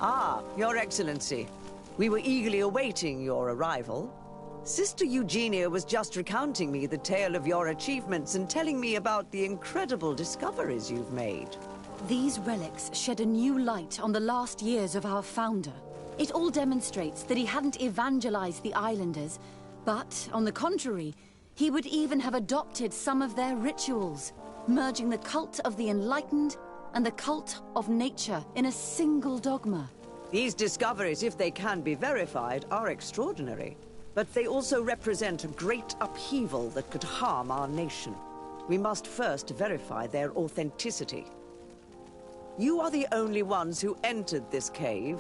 Ah, Your Excellency. We were eagerly awaiting your arrival. Sister Eugenia was just recounting me the tale of your achievements and telling me about the incredible discoveries you've made. These relics shed a new light on the last years of our founder. It all demonstrates that he hadn't evangelized the islanders, but, on the contrary, he would even have adopted some of their rituals, merging the cult of the enlightened and the cult of nature in a single dogma. These discoveries, if they can be verified, are extraordinary. But they also represent a great upheaval that could harm our nation. We must first verify their authenticity. You are the only ones who entered this cave.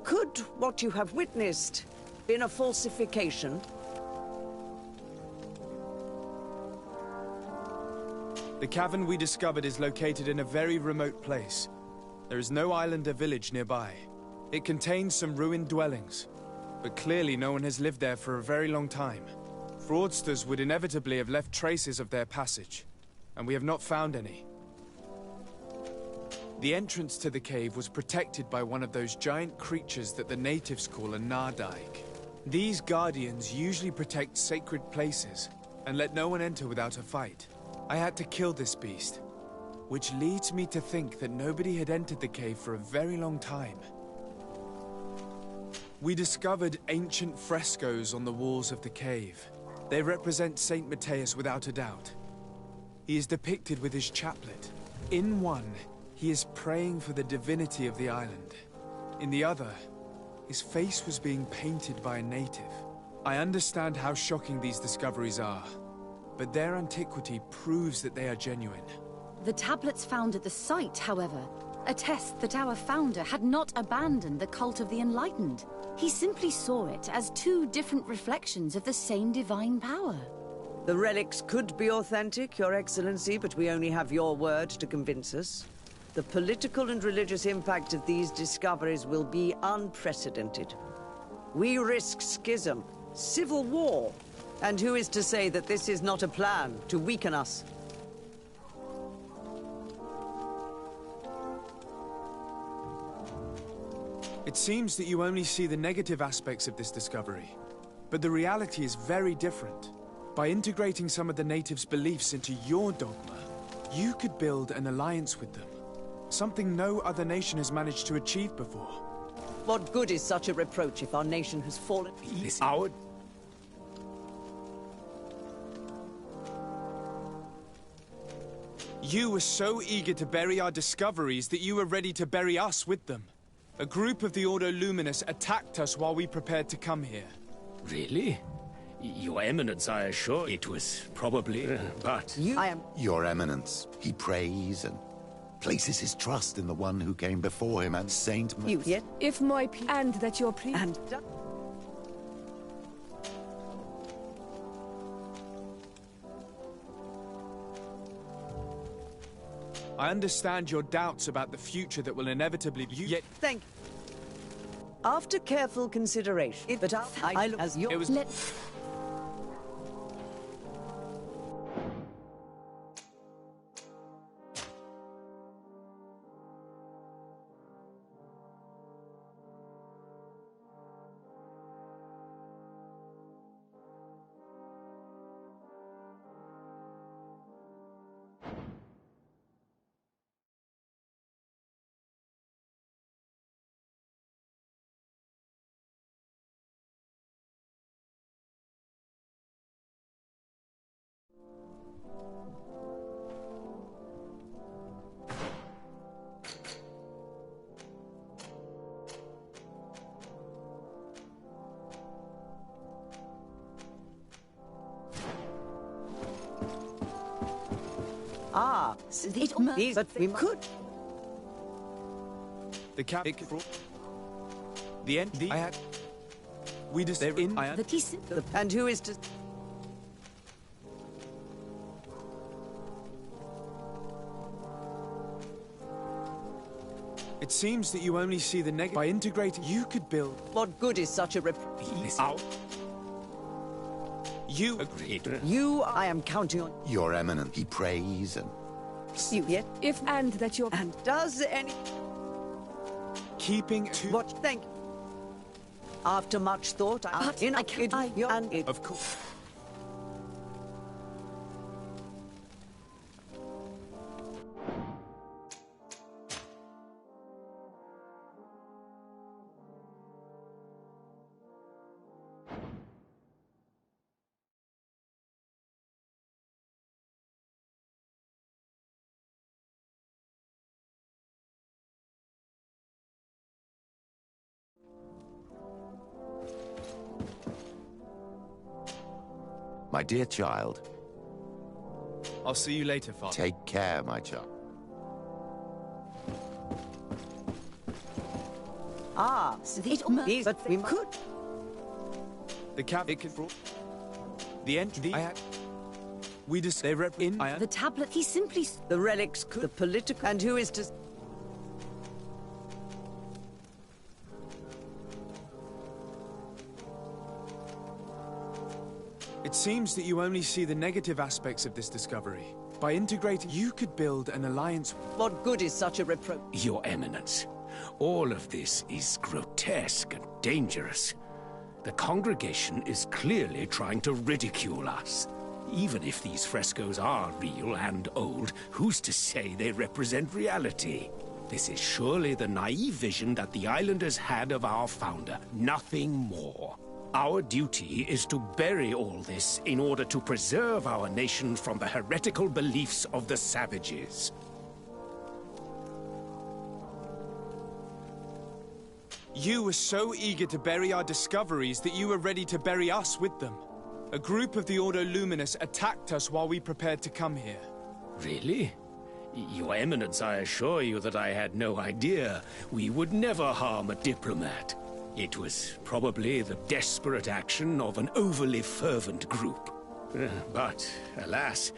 Could what you have witnessed been a falsification? The cavern we discovered is located in a very remote place. There is no island or village nearby. It contains some ruined dwellings, but clearly no one has lived there for a very long time. Fraudsters would inevitably have left traces of their passage, and we have not found any. The entrance to the cave was protected by one of those giant creatures that the natives call a Nardaig. These guardians usually protect sacred places and let no one enter without a fight. I had to kill this beast, which leads me to think that nobody had entered the cave for a very long time. We discovered ancient frescoes on the walls of the cave. They represent Saint Matthias without a doubt. He is depicted with his chaplet. In one, he is praying for the divinity of the island. In the other, his face was being painted by a native. I understand how shocking these discoveries are, but their antiquity proves that they are genuine. The tablets found at the site, however, attest that our founder had not abandoned the cult of the enlightened. He simply saw it as two different reflections of the same divine power. The relics could be authentic, Your Excellency, but we only have your word to convince us. The political and religious impact of these discoveries will be unprecedented. We risk schism, civil war, and who is to say that this is not a plan to weaken us? It seems that you only see the negative aspects of this discovery, but the reality is very different. By integrating some of the natives' beliefs into your dogma, you could build an alliance with them. Something no other nation has managed to achieve before. What good is such a reproach if our nation has fallen? You were so eager to bury our discoveries that you were ready to bury us with them. A group of the Ordo Luminous attacked us while we prepared to come here. Really? Your Eminence, I assure it was probably, but... Your Eminence, he prays and places his trust in the one who came before him and Saint Yet? If my and that your And... I understand your doubts about the future that will inevitably be yet... Thank... After careful consideration, but I look as your... It was... Ah, but we could. The cap... The end... I had... We just... in... And who is to... It seems that you only see the negative. By integrating, you could build... What good is such a You agreed. I am counting on... Your Eminence, he prays and... Yet? if and that your... And does any... keeping to... What? Thank you. After much thought, Of course. My dear child, I'll see you later, Father. take care, my child. But we could. The cap... It can... The entry... We just... They rep... In... The tablet, he simply... The relics could... The political... And who is to... It seems that you only see the negative aspects of this discovery. By integrating, you could build an alliance... What good is such a reproach? Your Eminence, all of this is grotesque and dangerous. The congregation is clearly trying to ridicule us. Even if these frescoes are real and old, who's to say they represent reality? This is surely the naive vision that the islanders had of our founder, nothing more. Our duty is to bury all this in order to preserve our nation from the heretical beliefs of the savages. You were so eager to bury our discoveries that you were ready to bury us with them. A group of the Ordo Luminous attacked us while we prepared to come here. Really? Your Eminence, I assure you that I had no idea. We would never harm a diplomat. It was probably the desperate action of an overly fervent group. But, alas,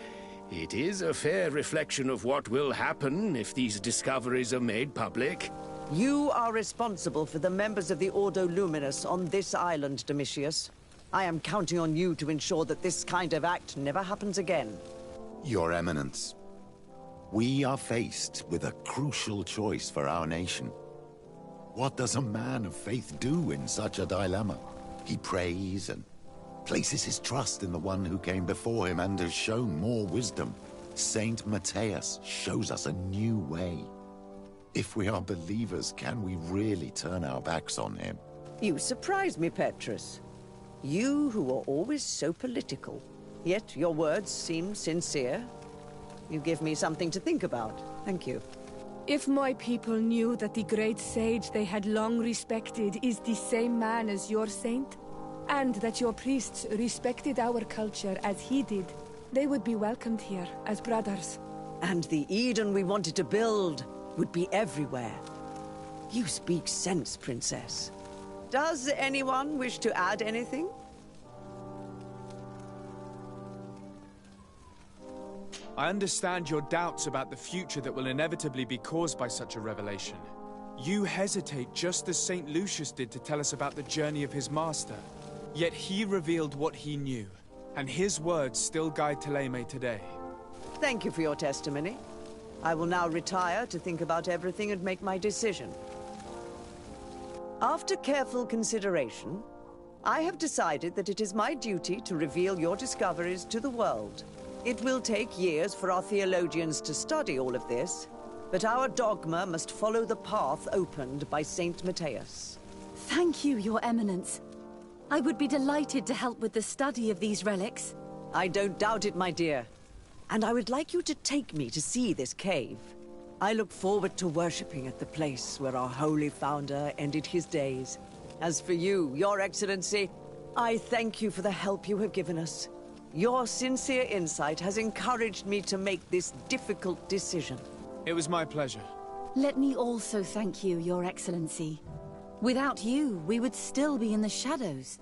it is a fair reflection of what will happen if these discoveries are made public. You are responsible for the members of the Ordo Luminous on this island, Domitius. I am counting on you to ensure that this kind of act never happens again. Your Eminence, we are faced with a crucial choice for our nation. What does a man of faith do in such a dilemma? He prays and places his trust in the one who came before him and has shown more wisdom. Saint Matthias shows us a new way. If we are believers, can we really turn our backs on him? You surprise me, Petrus. You who are always so political. Yet your words seem sincere. You give me something to think about. Thank you. If my people knew that the great sage they had long respected is the same man as your saint, and that your priests respected our culture as he did, they would be welcomed here as brothers. And the Eden we wanted to build would be everywhere. You speak sense, Princess. Does anyone wish to add anything? I understand your doubts about the future that will inevitably be caused by such a revelation. You hesitate just as St. Lucius did to tell us about the journey of his master. Yet he revealed what he knew, and his words still guide Thélème today. Thank you for your testimony. I will now retire to think about everything and make my decision. After careful consideration, I have decided that it is my duty to reveal your discoveries to the world. It will take years for our theologians to study all of this, but our dogma must follow the path opened by Saint Matthias. Thank you, Your Eminence. I would be delighted to help with the study of these relics. I don't doubt it, my dear. And I would like you to take me to see this cave. I look forward to worshipping at the place where our holy founder ended his days. As for you, Your Excellency, I thank you for the help you have given us. Your sincere insight has encouraged me to make this difficult decision. It was my pleasure. Let me also thank you, Your Excellency. Without you, we would still be in the shadows.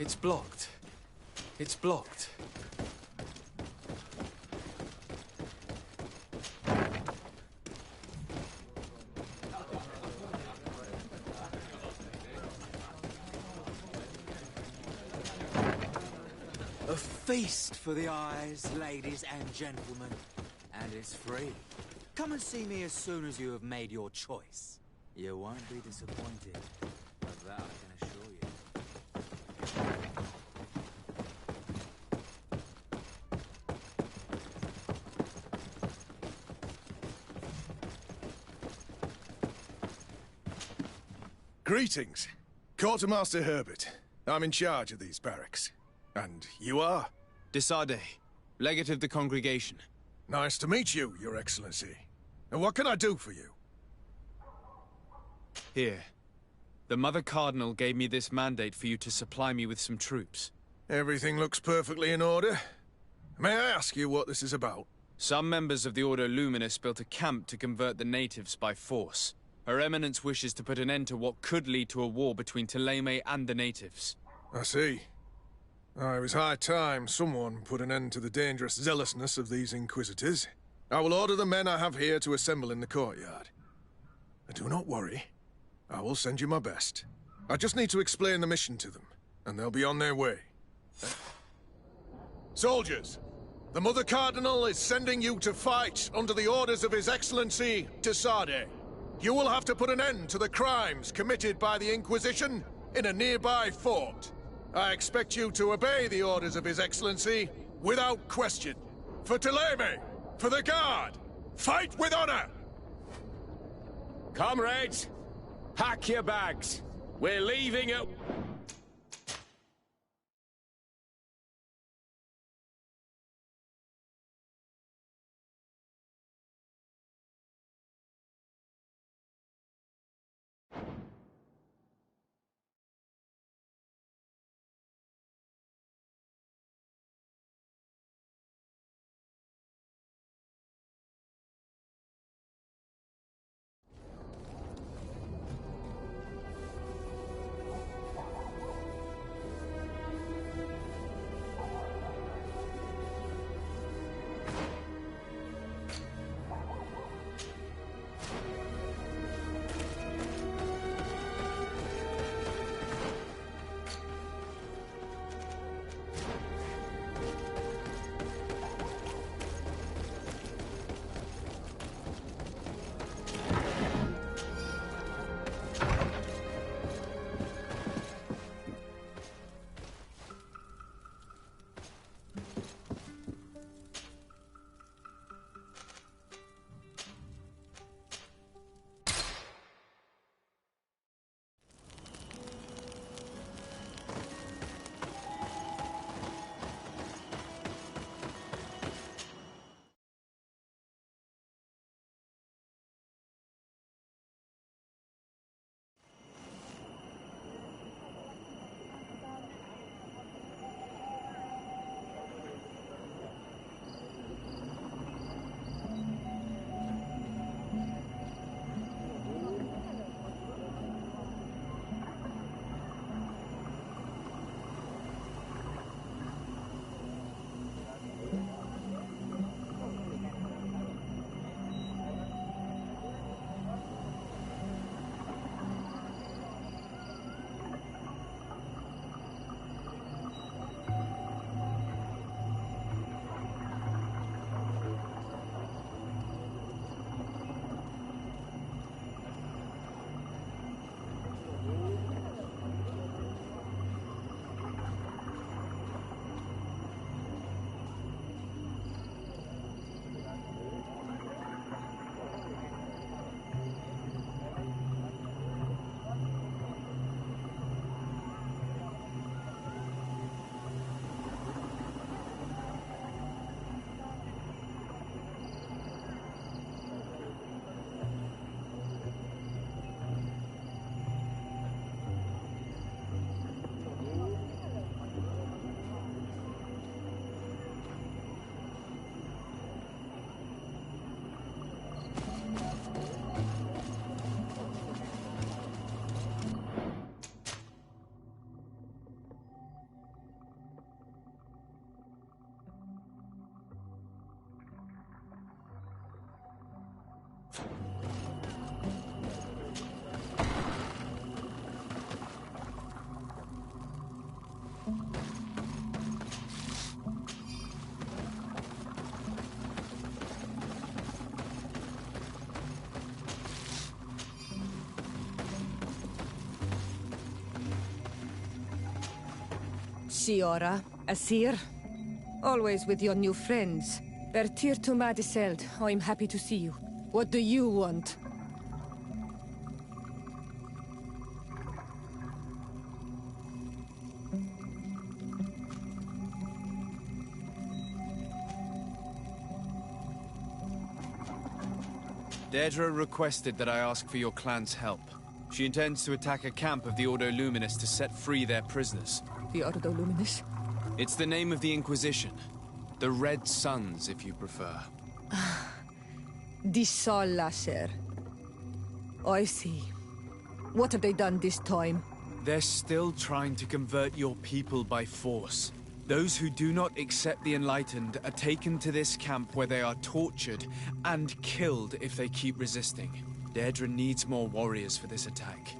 It's blocked. It's blocked. A feast for the eyes, ladies and gentlemen. And it's free. Come and see me as soon as you have made your choice. You won't be disappointed. Of that I can assure you. Greetings. Quartermaster Herbert. I'm in charge of these barracks. And you are? Desade, legate of the congregation. Nice to meet you, Your Excellency. And what can I do for you? Here. The Mother Cardinal gave me this mandate for you to supply me with some troops. Everything looks perfectly in order. May I ask you what this is about? Some members of the Ordo Luminous built a camp to convert the natives by force. Her Eminence wishes to put an end to what could lead to a war between Thélème and the natives. I see. It was high time someone put an end to the dangerous zealousness of these Inquisitors. I will order the men I have here to assemble in the courtyard. Do not worry. I will send you my best. I just need to explain the mission to them, and they'll be on their way. Soldiers, the Mother Cardinal is sending you to fight under the orders of His Excellency, Desade. You will have to put an end to the crimes committed by the Inquisition in a nearby fort. I expect you to obey the orders of His Excellency without question. For Thélème, for the Guard, fight with honor! Comrades, pack your bags. We're leaving at... Siora, Asir. Always with your new friends. Bertir to Madiseld, I'm happy to see you. What do you want? Deirdre requested that I ask for your clan's help. She intends to attack a camp of the Ordo Luminous to set free their prisoners. The Ordo Luminous? It's the name of the Inquisition. The Red Suns, if you prefer. The Sol Lasser. I see. What have they done this time? They're still trying to convert your people by force. Those who do not accept the Enlightened are taken to this camp where they are tortured and killed if they keep resisting. Deirdre needs more warriors for this attack.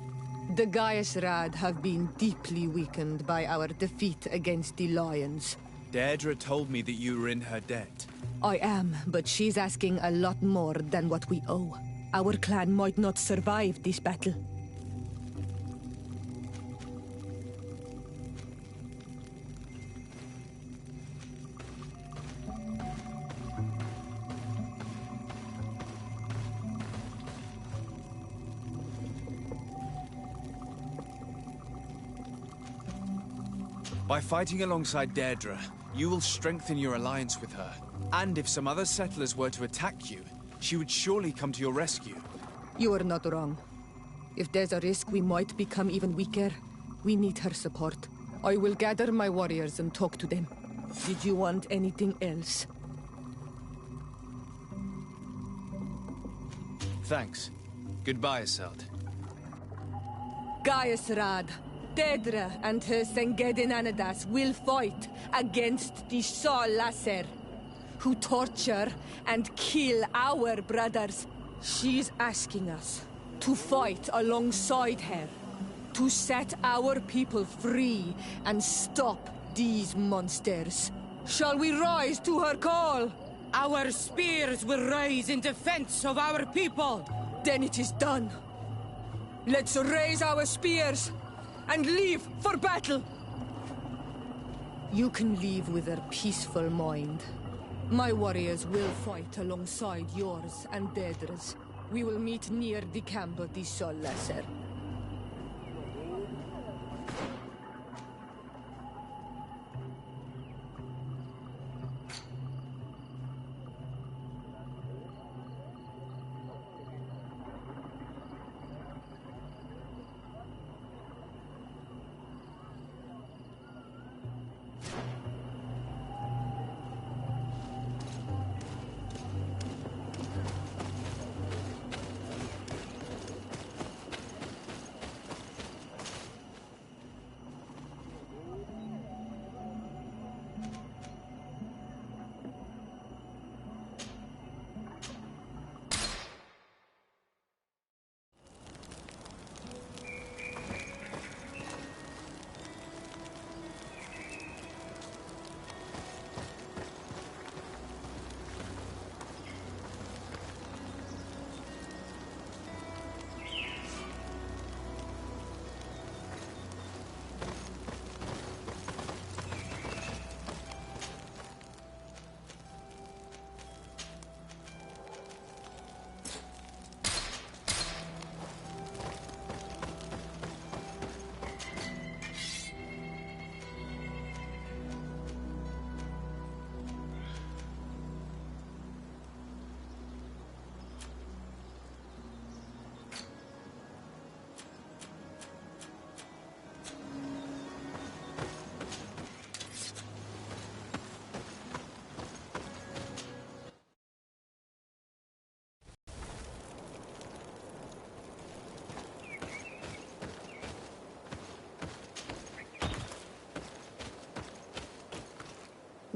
The Gaius Rad have been deeply weakened by our defeat against the Lions. Deirdre told me that you were in her debt. I am, but she's asking a lot more than what we owe. Our clan might not survive this battle. By fighting alongside Deirdre, you will strengthen your alliance with her. And if some other settlers were to attack you, she would surely come to your rescue. You are not wrong. If there's a risk we might become even weaker, we need her support. I will gather my warriors and talk to them. Did you want anything else? Thanks. Goodbye, Iselt. Gaius Rad, Deirdre and her Sengedin Anadas will fight against the Sol Lasser, who torture and kill our brothers. She's asking us to fight alongside her, to set our people free and stop these monsters. Shall we rise to her call? Our spears will rise in defense of our people. Then it is done. Let's raise our spears and leave for battle. You can leave with a peaceful mind. My warriors will fight alongside yours and Deirdre's. We will meet near the camp of the Sol Lasser.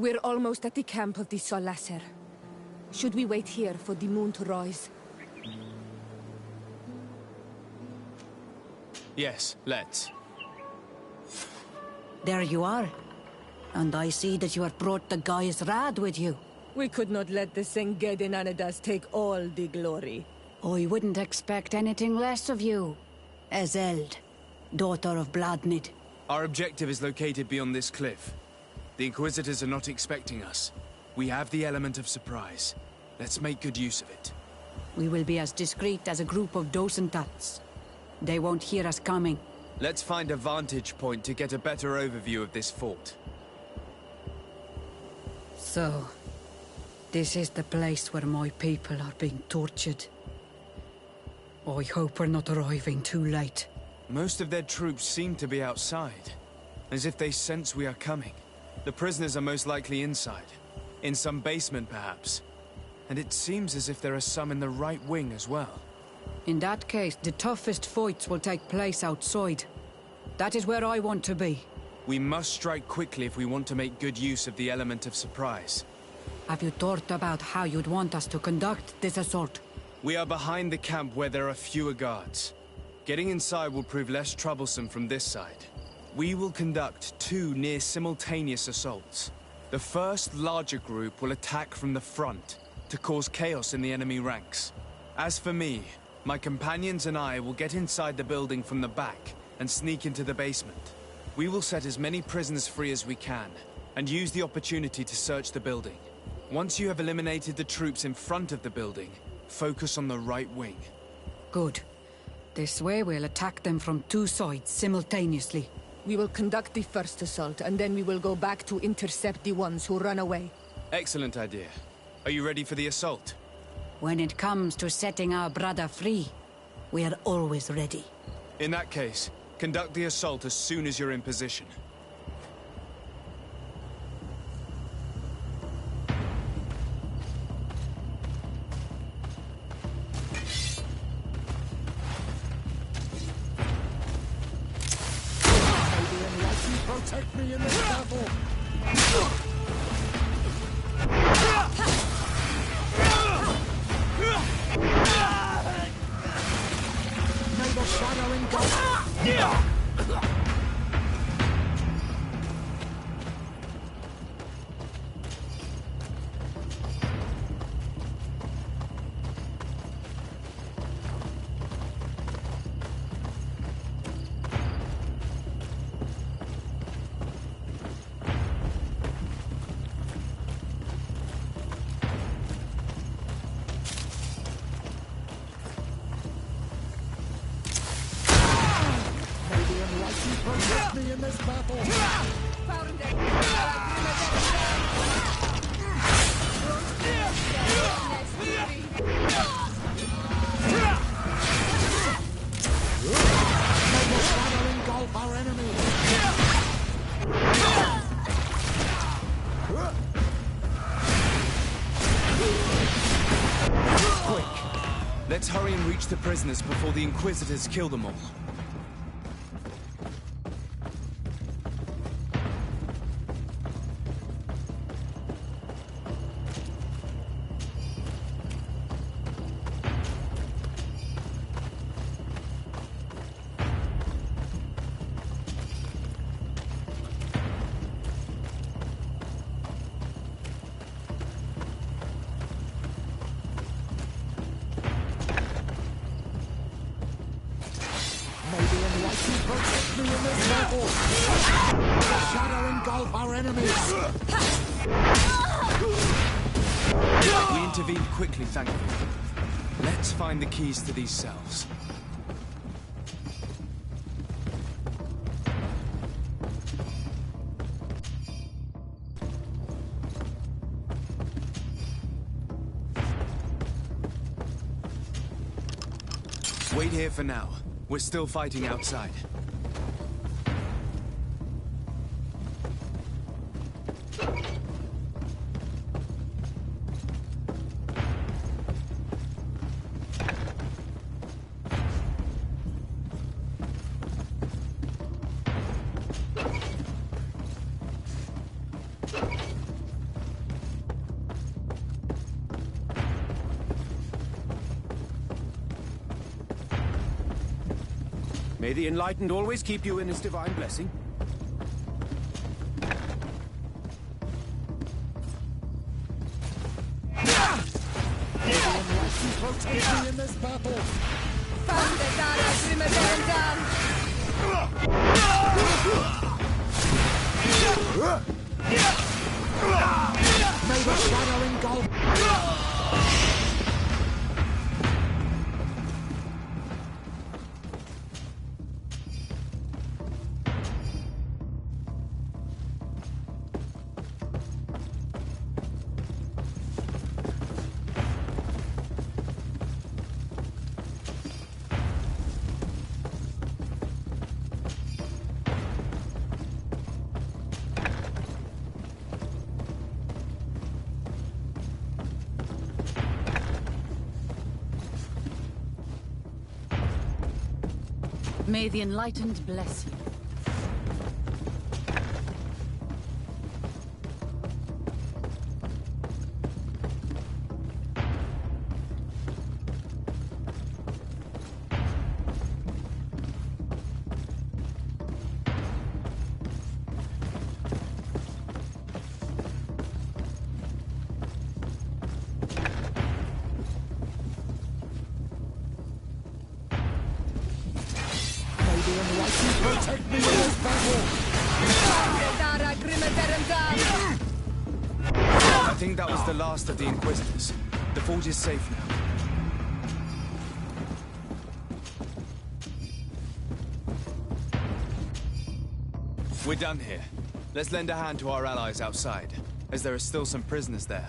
We're almost at the camp of the Sol Lasser. Should we wait here for the moon to rise? Yes, let's. There you are. And I see that you have brought the Gaius Rad with you. We could not let the Sengedin Anadas take all the glory. I wouldn't expect anything less of you. Ezeld, daughter of Bladnid. Our objective is located beyond this cliff. The Inquisitors are not expecting us. We have the element of surprise. Let's make good use of it. We will be as discreet as a group of dosentats. They won't hear us coming. Let's find a vantage point to get a better overview of this fort. So, this is the place where my people are being tortured. I hope we're not arriving too late. Most of their troops seem to be outside, as if they sense we are coming. The prisoners are most likely inside, in some basement perhaps. And it seems as if there are some in the right wing as well. In that case, the toughest fights will take place outside. That is where I want to be. We must strike quickly if we want to make good use of the element of surprise. Have you thought about how you'd want us to conduct this assault? We are behind the camp where there are fewer guards. Getting inside will prove less troublesome from this side. We will conduct 2 near-simultaneous assaults. The first larger group will attack from the front to cause chaos in the enemy ranks. As for me, my companions and I will get inside the building from the back and sneak into the basement. We will set as many prisoners free as we can and use the opportunity to search the building. Once you have eliminated the troops in front of the building, focus on the right wing. Good. This way we'll attack them from 2 sides simultaneously. We will conduct the first assault, and then we will go back to intercept the ones who run away. Excellent idea. Are you ready for the assault? When it comes to setting our brother free, we are always ready. In that case, conduct the assault as soon as you're in position. Protect me in this battle! May the shadow engulf! Protect me in this battle! May the shadow engulf our enemies! Quick! Let's hurry and reach the prisoners before the Inquisitors kill them all. Protect me in this battle! The shadow engulf our enemies! We intervened quickly, thankfully. Let's find the keys to these cells. Wait here for now. We're still fighting outside. May the Enlightened always keep you in his divine blessing. May the Enlightened protect me in this battle! Found the Dana Primavera! May the shadow engulf. May the Enlightened bless you. Protect me in this battle! I think that was the last of the Inquisitors. The forge is safe now. We're done here. Let's lend a hand to our allies outside, as there are still some prisoners there.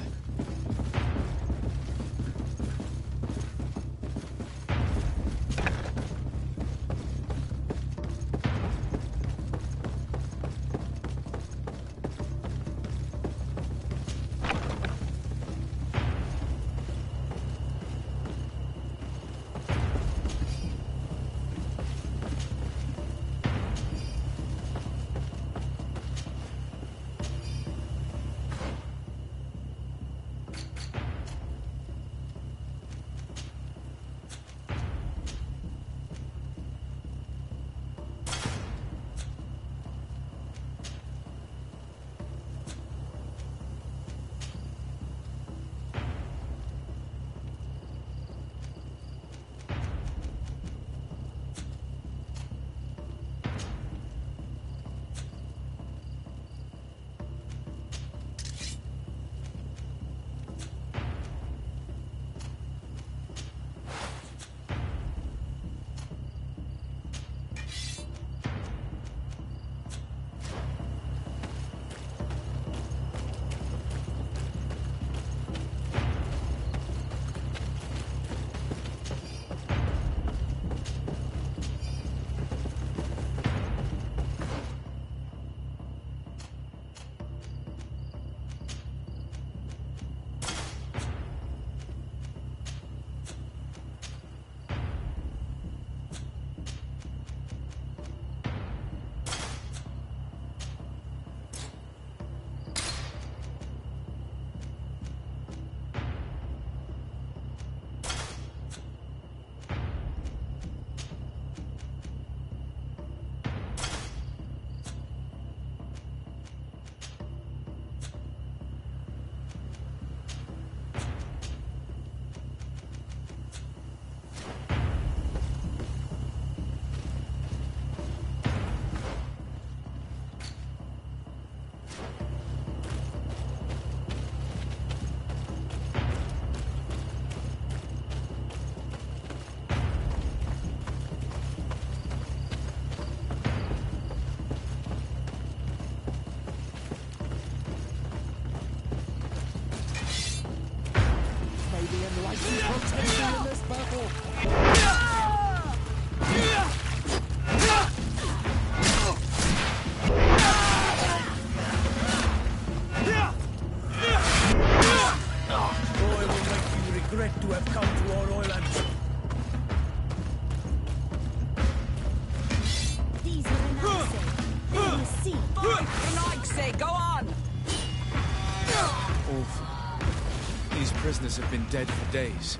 Prisoners have been dead for days.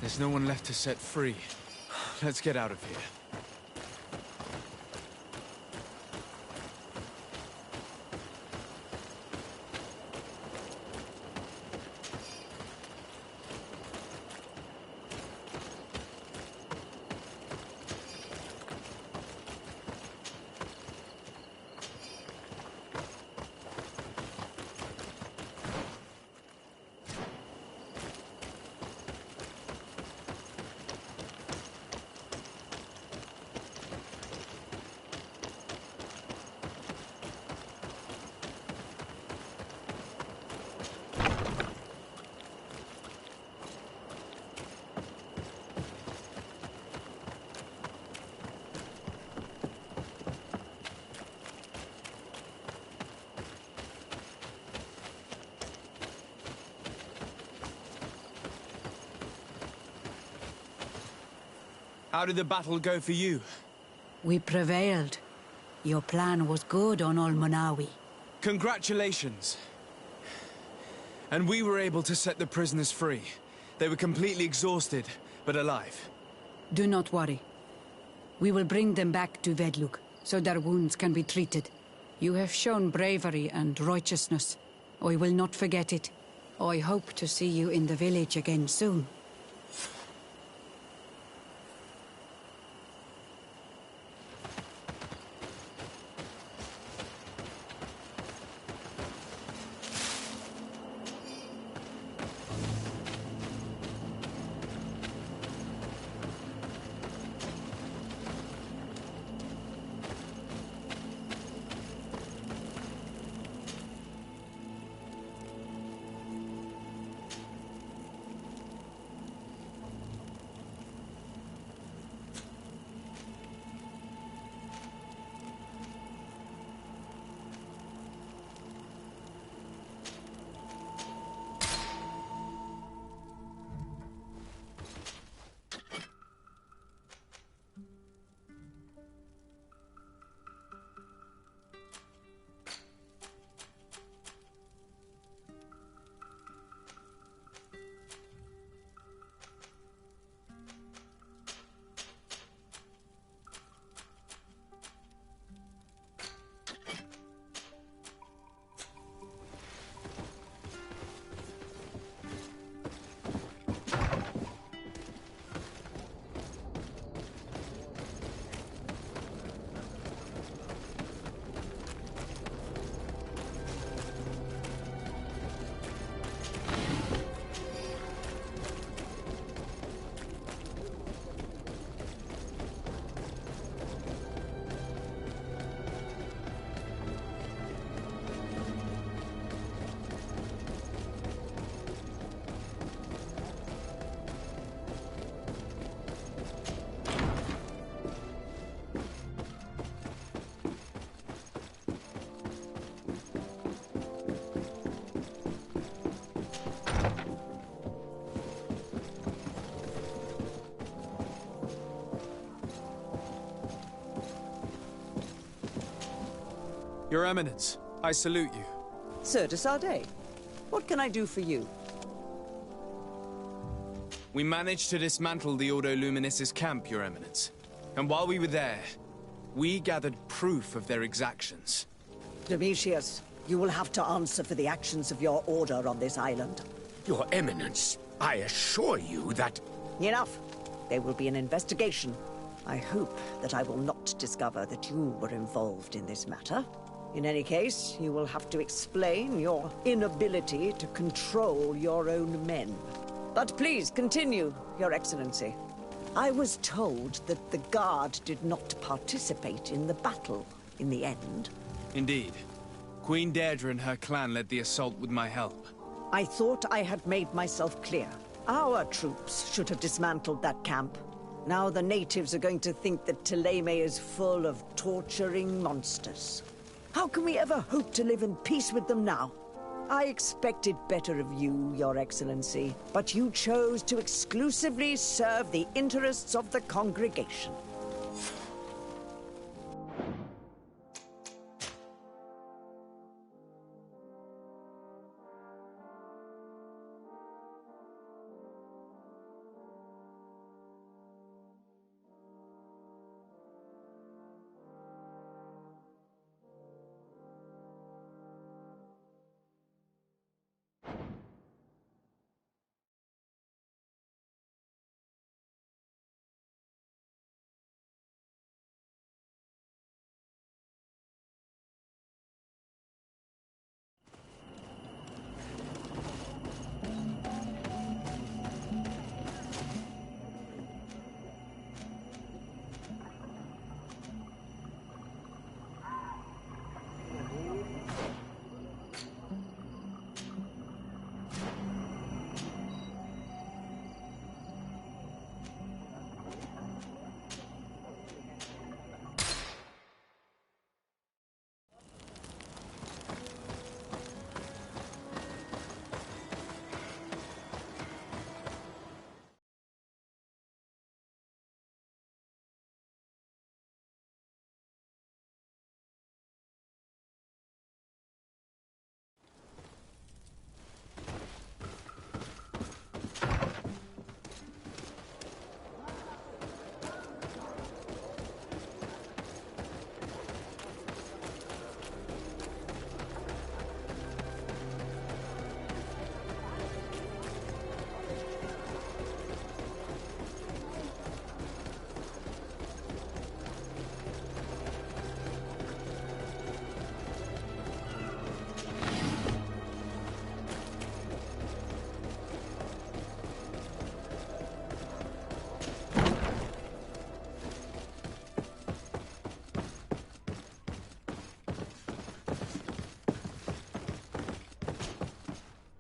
There's no one left to set free. Let's get out of here. How did the battle go for you? We prevailed. Your plan was good on Olmonawi. Congratulations. And we were able to set the prisoners free. They were completely exhausted, but alive. Do not worry. We will bring them back to Vedlug, so their wounds can be treated. You have shown bravery and righteousness. I will not forget it. I hope to see you in the village again soon. Your Eminence, I salute you. Sir de Sardet, what can I do for you? We managed to dismantle the Ordo Luminis' camp, Your Eminence. And while we were there, we gathered proof of their exactions. Domitius, you will have to answer for the actions of your order on this island. Your Eminence, I assure you that... Enough. There will be an investigation. I hope that I will not discover that you were involved in this matter. In any case, you will have to explain your inability to control your own men. But please continue, Your Excellency. I was told that the Guard did not participate in the battle in the end. Indeed. Queen Deirdre and her clan led the assault with my help. I thought I had made myself clear. Our troops should have dismantled that camp. Now the natives are going to think that Thélème is full of torturing monsters. How can we ever hope to live in peace with them now? I expected better of you, Your Excellency, but you chose to exclusively serve the interests of the congregation.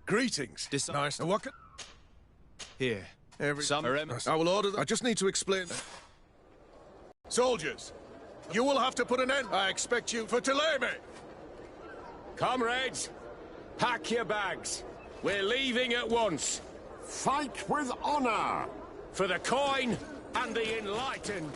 Greetings. Nice. What can... Here. I will order them. I just need to explain... Soldiers, you will have to put an end... I expect you for Teleme. Comrades, pack your bags. We're leaving at once. Fight with honor! For the coin and the enlightened.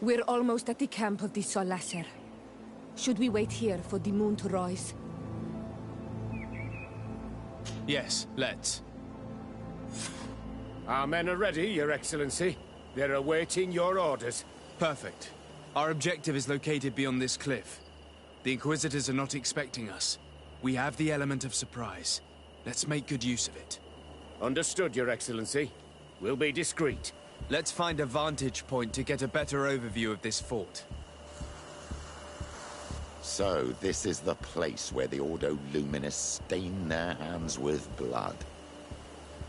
We're almost at the camp of the Solasser. Should we wait here for the moon to rise? Yes, let's. Our men are ready, Your Excellency. They're awaiting your orders. Perfect. Our objective is located beyond this cliff. The Inquisitors are not expecting us. We have the element of surprise. Let's make good use of it. Understood, Your Excellency. We'll be discreet. Let's find a vantage point to get a better overview of this fort. So, this is the place where the Ordo Luminis stain their hands with blood.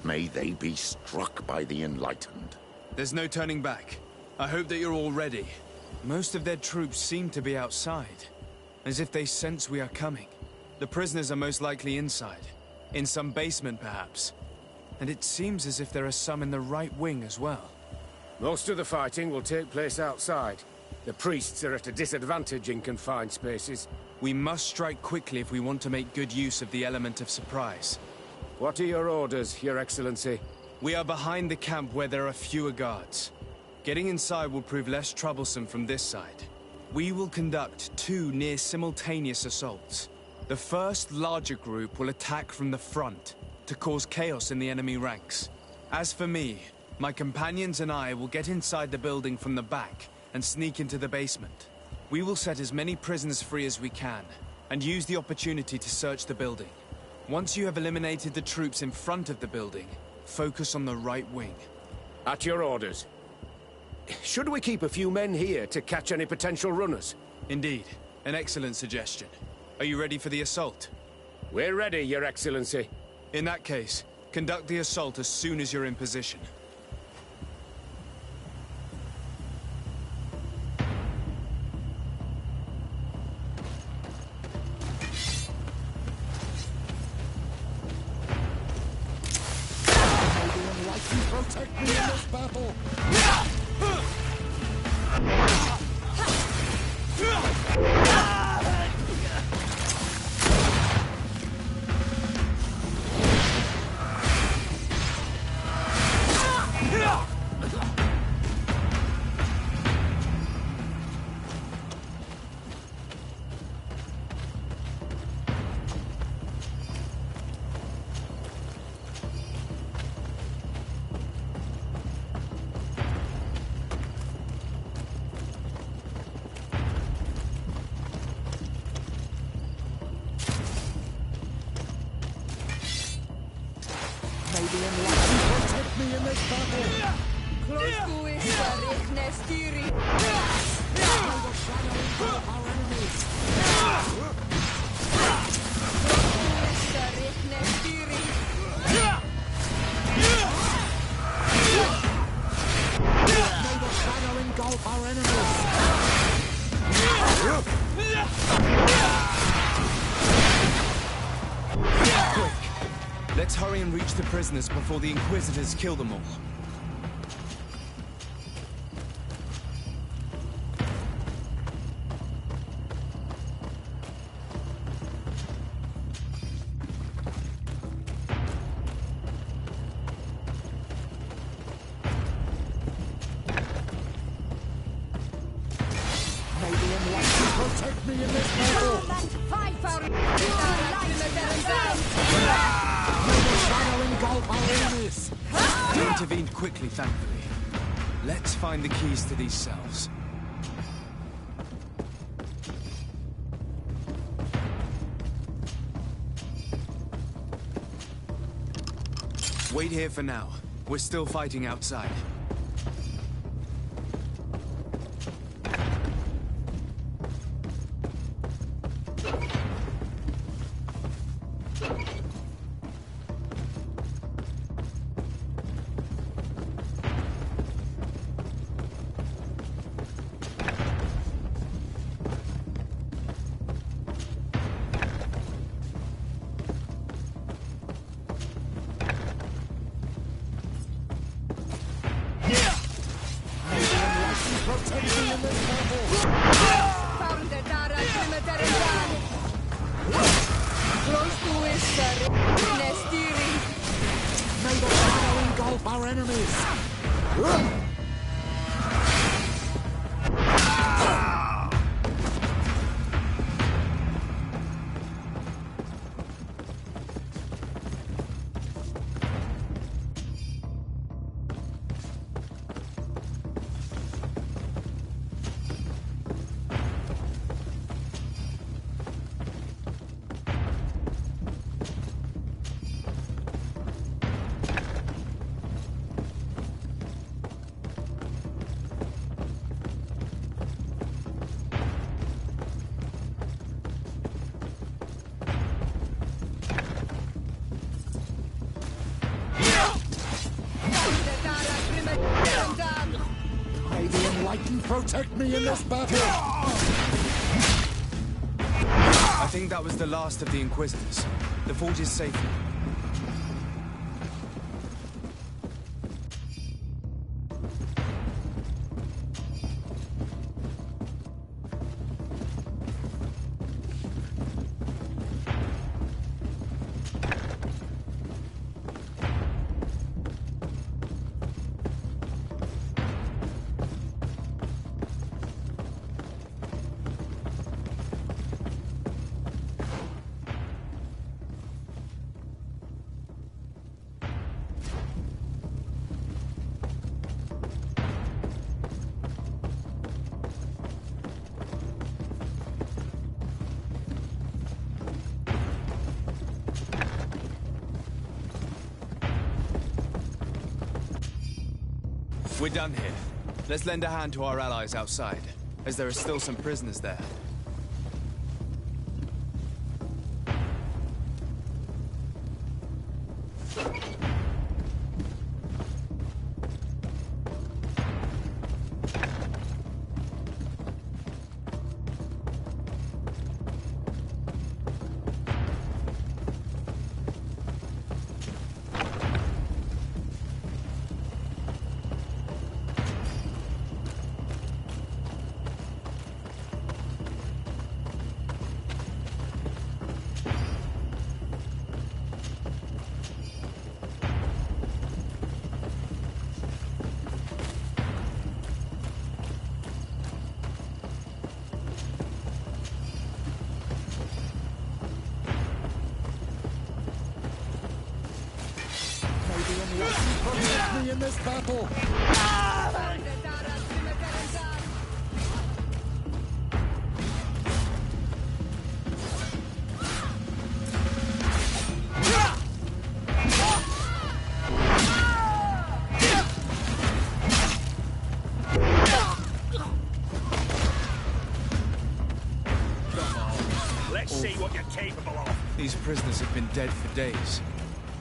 May they be struck by the Enlightened. There's no turning back. I hope that you're all ready. Most of their troops seem to be outside, as if they sense we are coming. The prisoners are most likely inside, in some basement perhaps. And it seems as if there are some in the right wing as well. Most of the fighting will take place outside. The priests are at a disadvantage in confined spaces. We must strike quickly if we want to make good use of the element of surprise. What are your orders, Your Excellency? We are behind the camp where there are fewer guards. Getting inside will prove less troublesome from this side. We will conduct 2 near-simultaneous assaults. The first larger group will attack from the front to cause chaos in the enemy ranks. As for me, my companions and I will get inside the building from the back and sneak into the basement. We will set as many prisoners free as we can, and use the opportunity to search the building. Once you have eliminated the troops in front of the building, focus on the right wing. At your orders. Should we keep a few men here to catch any potential runners? Indeed. An excellent suggestion. Are you ready for the assault? We're ready, Your Excellency. In that case, conduct the assault as soon as you're in position. Protect me in this battle! Protect me in this battle! Close to it, Rechne Stiri! I will shadow engulf our enemies! Close to it, Rechne Stiri! May the shadow engulf our enemies! Quick! Let's hurry and reach the prisoners before the Inquisitors kill them all. Protect me in this battle! Shadow engulf our enemies! They intervened quickly, thankfully. Let's find the keys to these cells. Wait here for now. We're still fighting outside. May the shadow engulf our enemies! May the Enlightened protect me in this battle! I think that was the last of the Inquisitors. The fort is safe now. We're done here. Let's lend a hand to our allies outside, as there are still some prisoners there. Protect me in this battle! Let's see what you're capable of. These prisoners have been dead for days.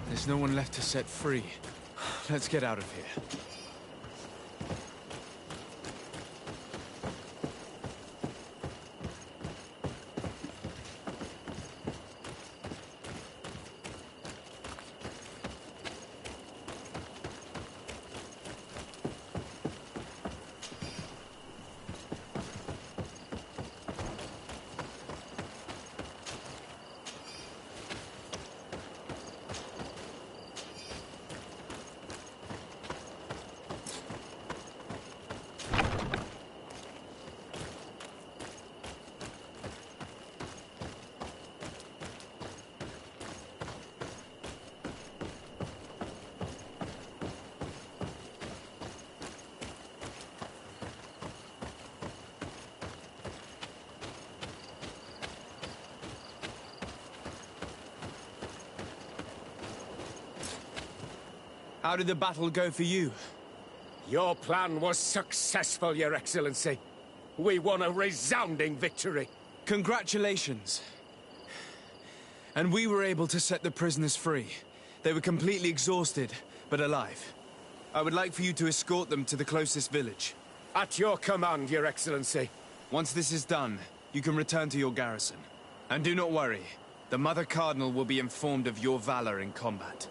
There's no one left to set free. Let's get out of here. How did the battle go for you? Your plan was successful, Your Excellency. We won a resounding victory. Congratulations. And we were able to set the prisoners free. They were completely exhausted, but alive. I would like for you to escort them to the closest village. At your command, Your Excellency. Once this is done, you can return to your garrison. And do not worry, the Mother Cardinal will be informed of your valor in combat.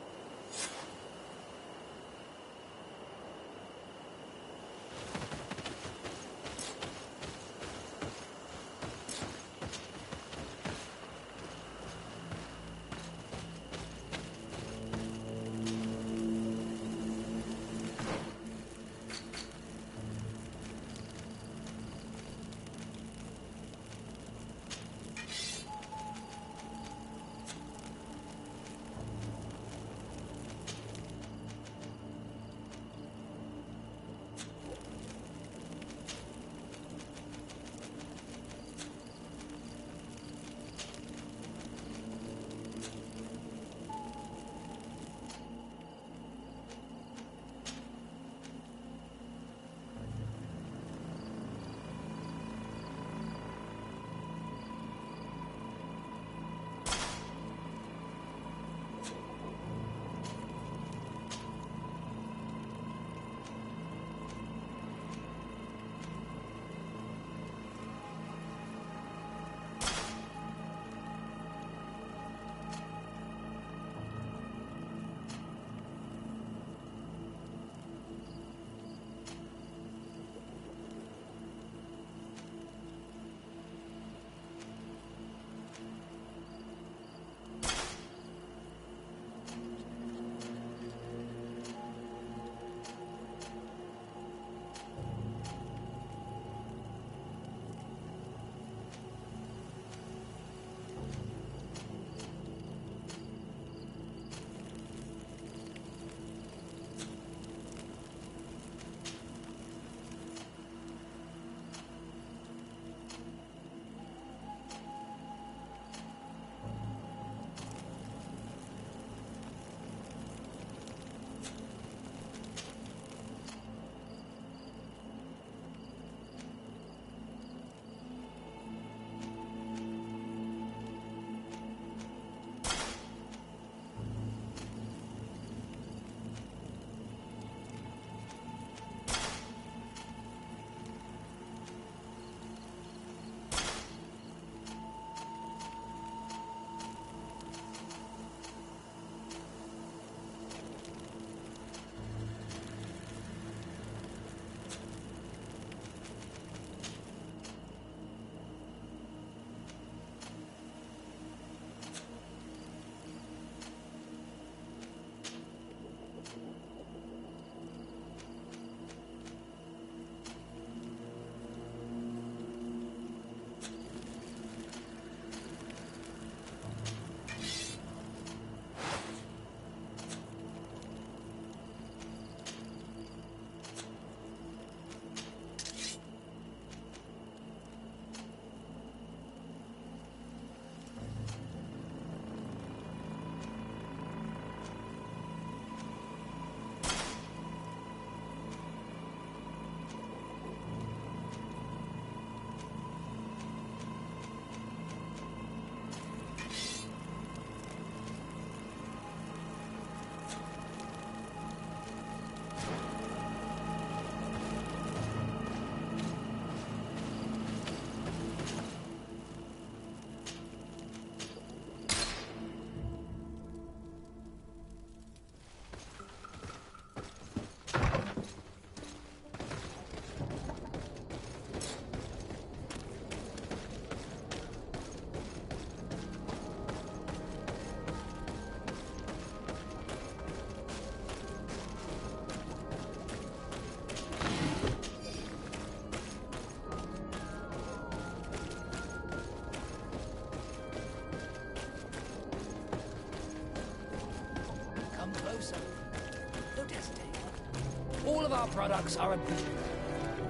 All of our products are a...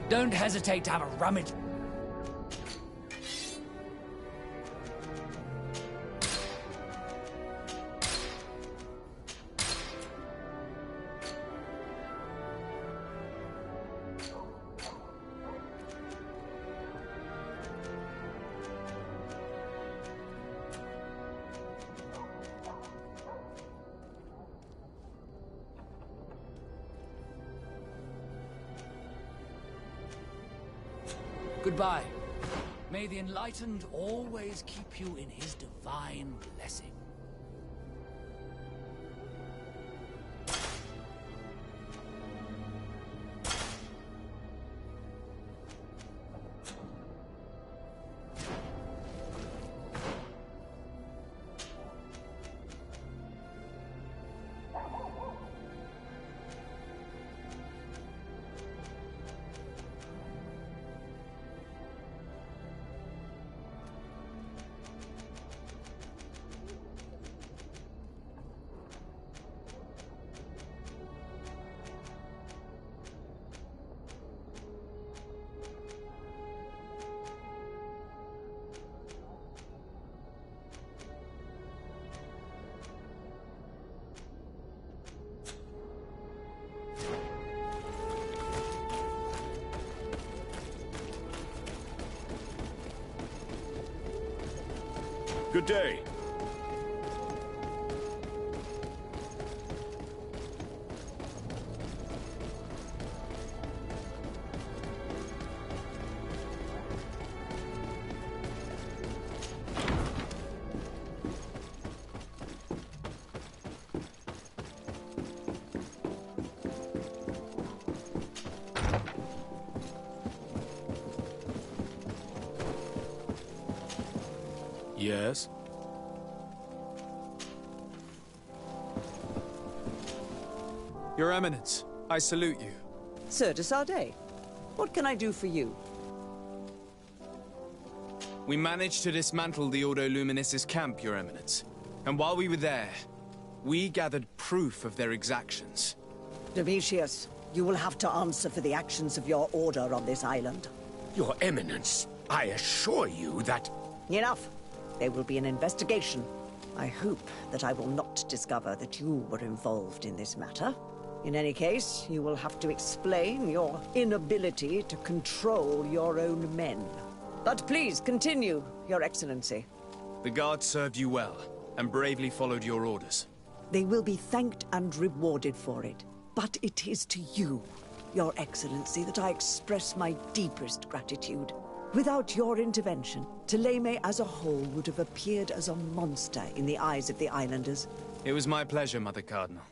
Don't hesitate to have a rummage. Goodbye. May the Enlightened always keep you in his divine blessing. Good day. Yes? Your Eminence, I salute you. Sir de Sardet, what can I do for you? We managed to dismantle the Ordo Luminis's camp, Your Eminence. And while we were there, we gathered proof of their exactions. Domitius, you will have to answer for the actions of your order on this island. Your Eminence, I assure you that... Enough. There will be an investigation. I hope that I will not discover that you were involved in this matter. In any case, you will have to explain your inability to control your own men. But please, continue, Your Excellency. The guards served you well, and bravely followed your orders. They will be thanked and rewarded for it. But it is to you, Your Excellency, that I express my deepest gratitude. Without your intervention, Thélème as a whole would have appeared as a monster in the eyes of the islanders. It was my pleasure, Mother Cardinal.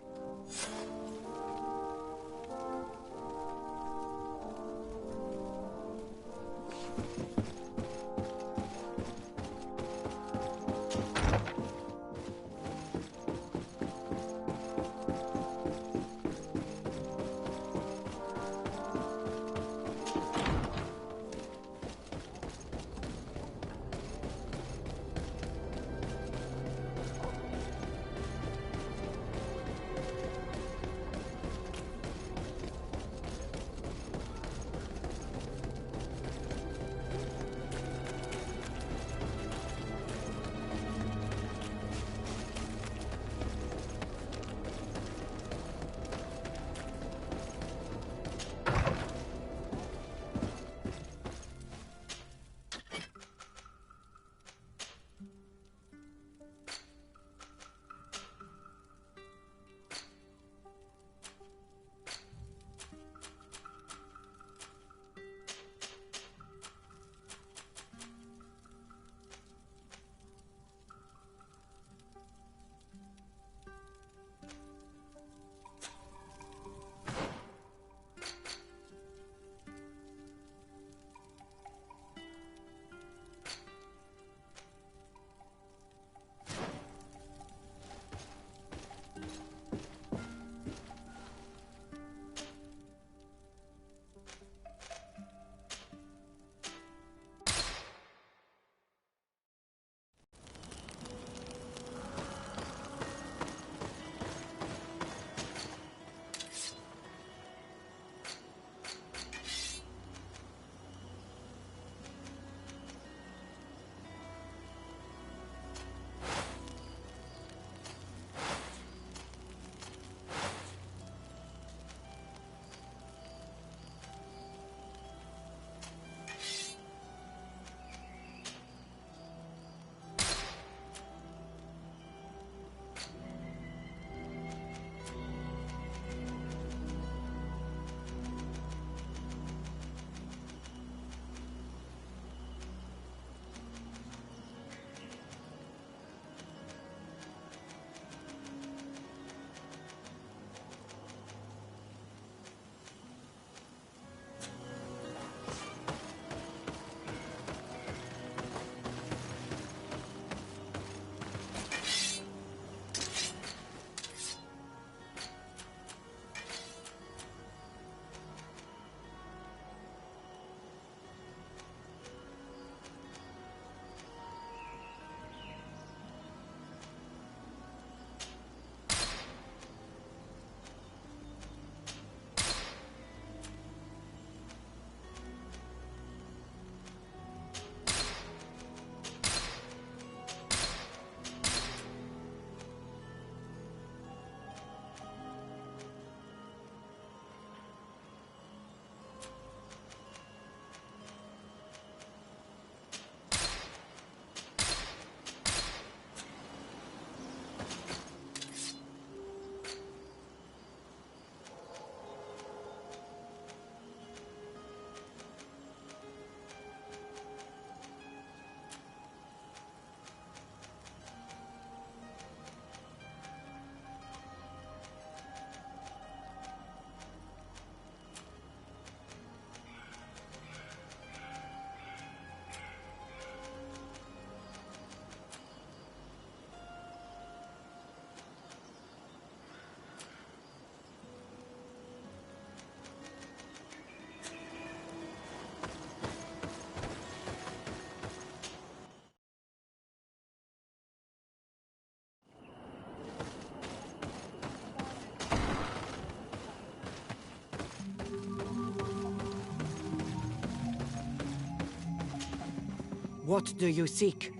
What do you seek?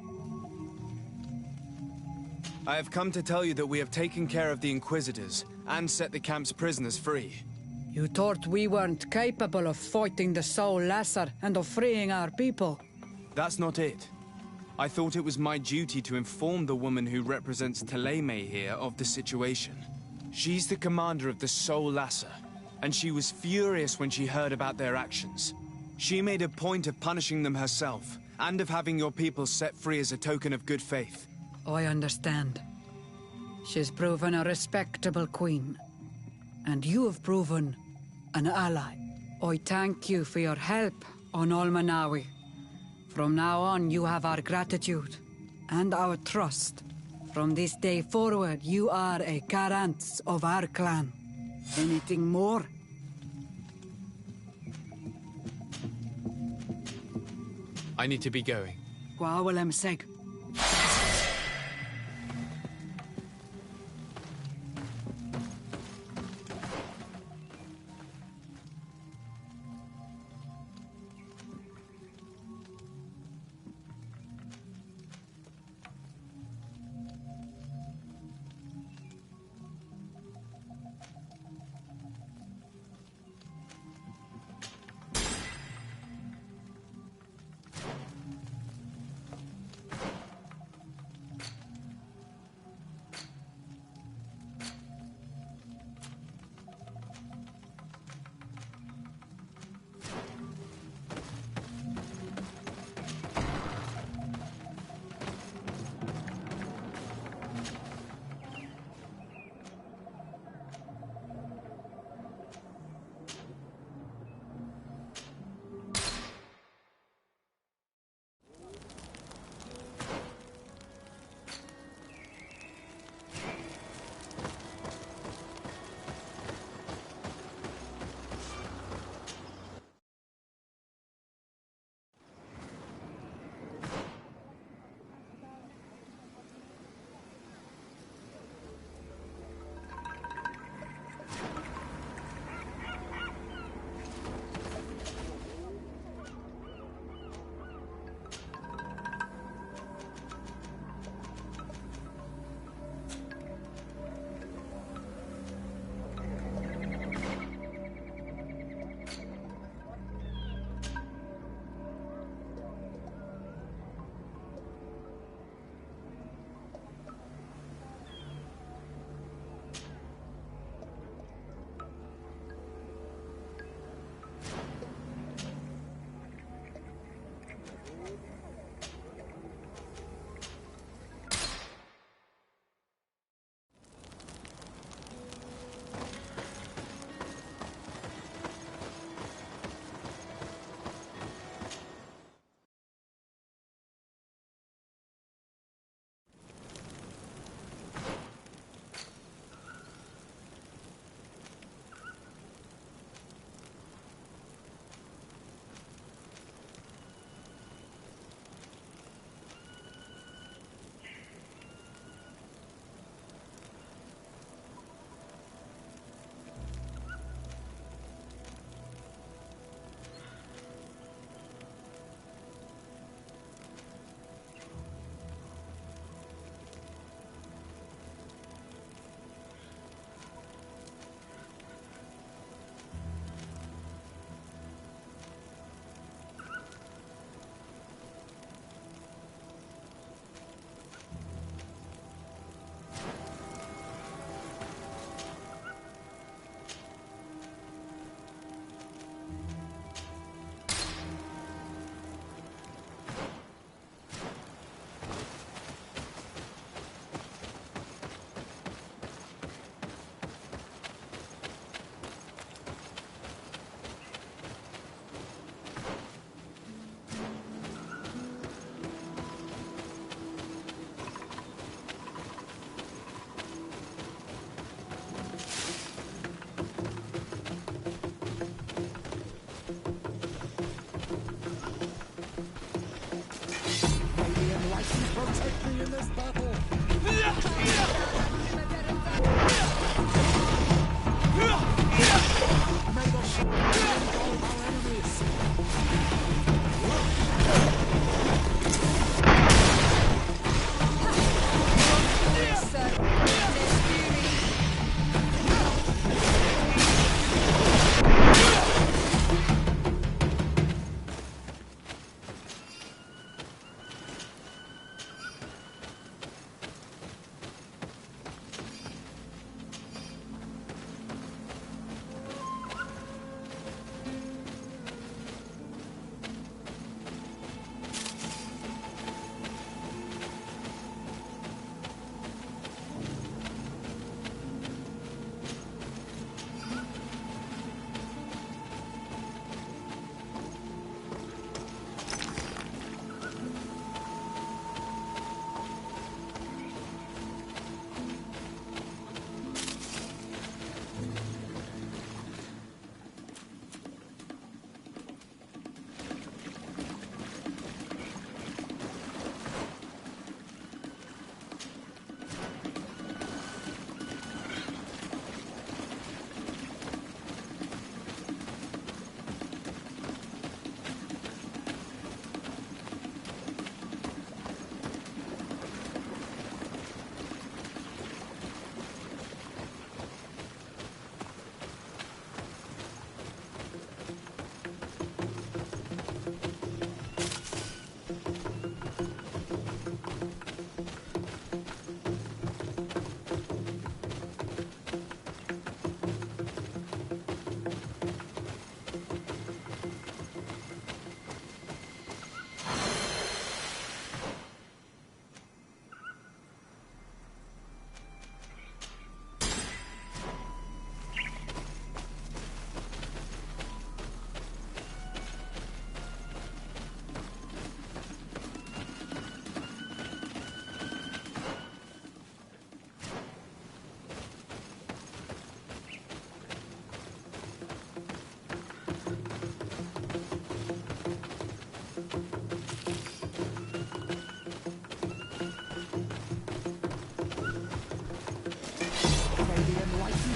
I have come to tell you that we have taken care of the Inquisitors and set the camp's prisoners free. You thought we weren't capable of fighting the Soul Lasser and of freeing our people? That's not it. I thought it was my duty to inform the woman who represents Thélème here of the situation. She's the commander of the Soul Lasser, and she was furious when she heard about their actions. She made a point of punishing them herself, and of having your people set free as a token of good faith. I understand. She's proven a respectable queen. And you have proven an ally. I thank you for your help on Almanawi. From now on, you have our gratitude and our trust. From this day forward, you are a Garant of our clan. Anything more? I need to be going. Gwawalem seg.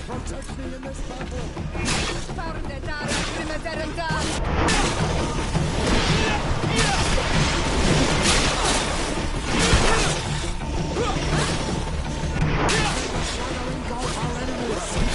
protect me in this battle! Shadow engulf our enemies!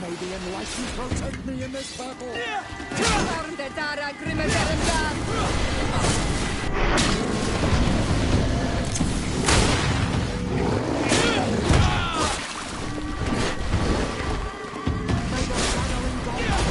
May the enlightened protect me in this battle! May the shadow engulf our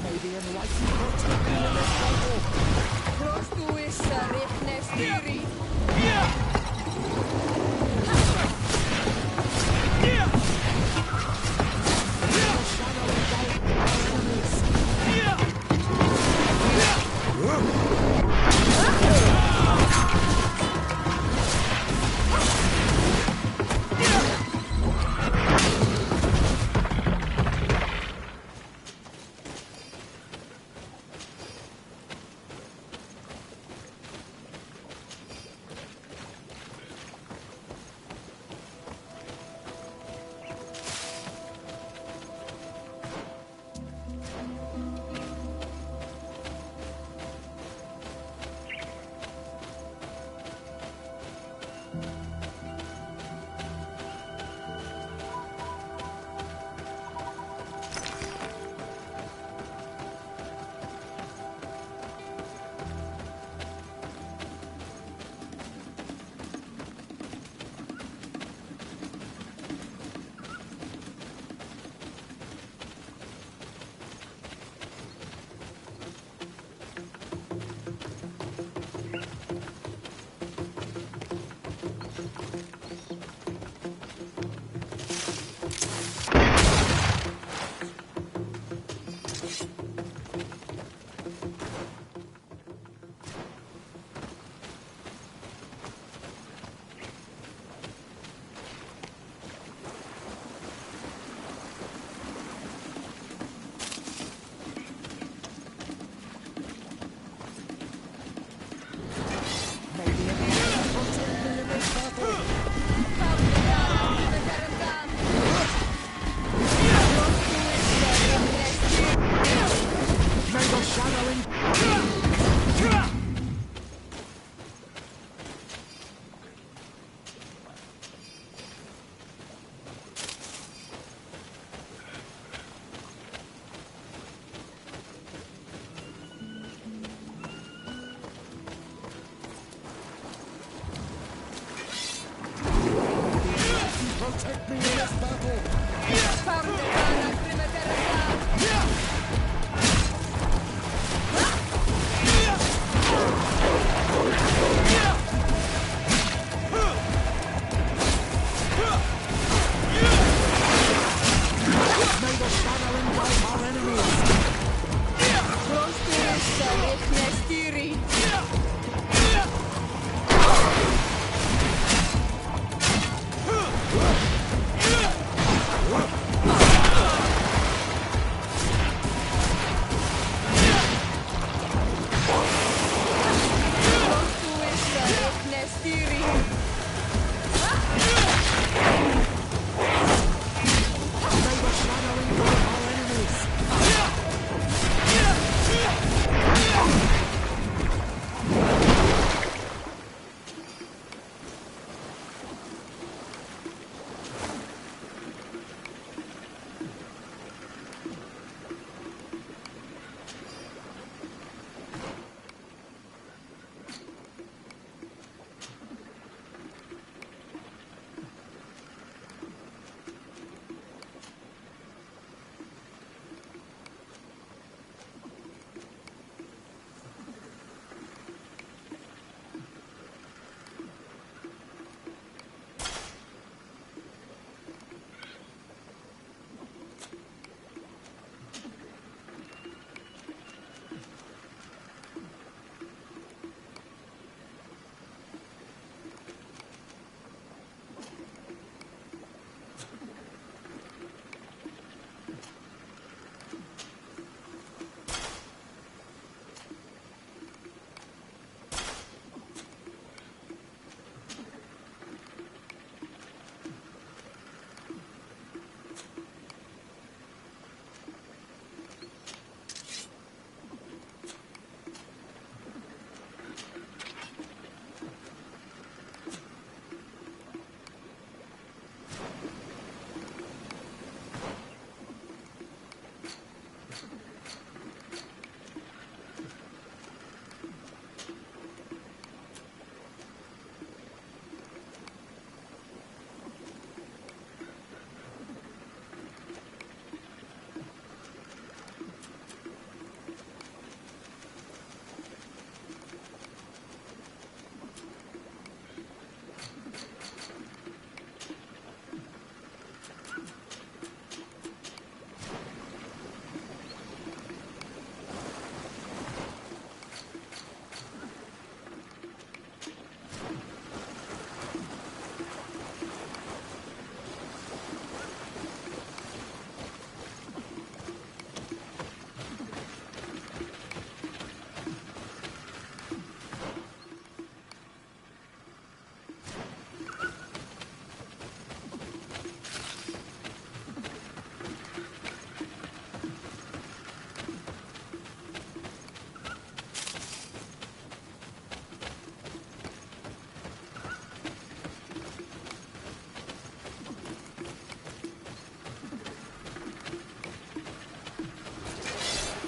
May the enlightened protect me in this battle! The shadow engulf our enemies!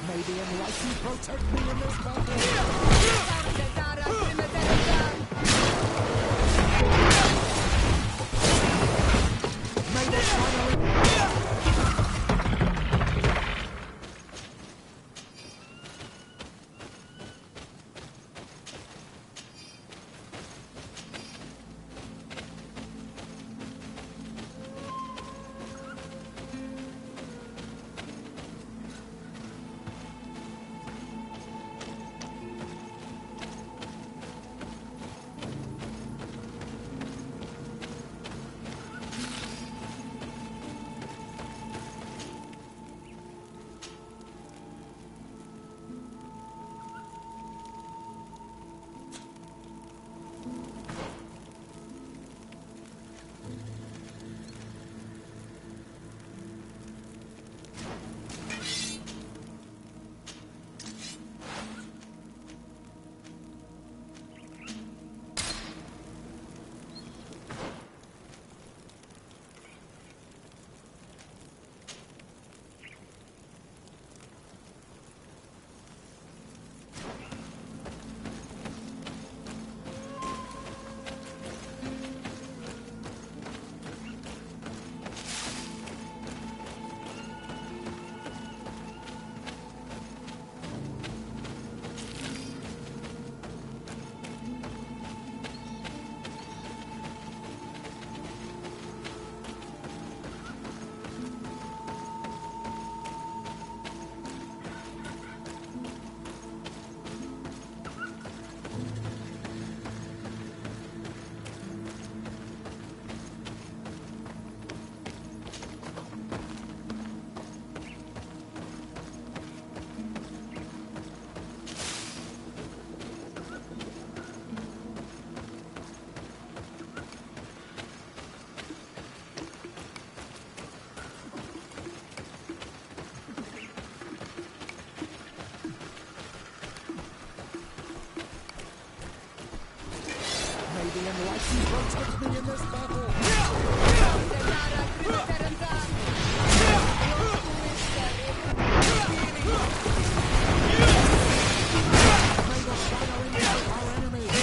May the enlightened protect me in this battle. May the the enlightened protect me in this battle. May the shadow engulf our enemies.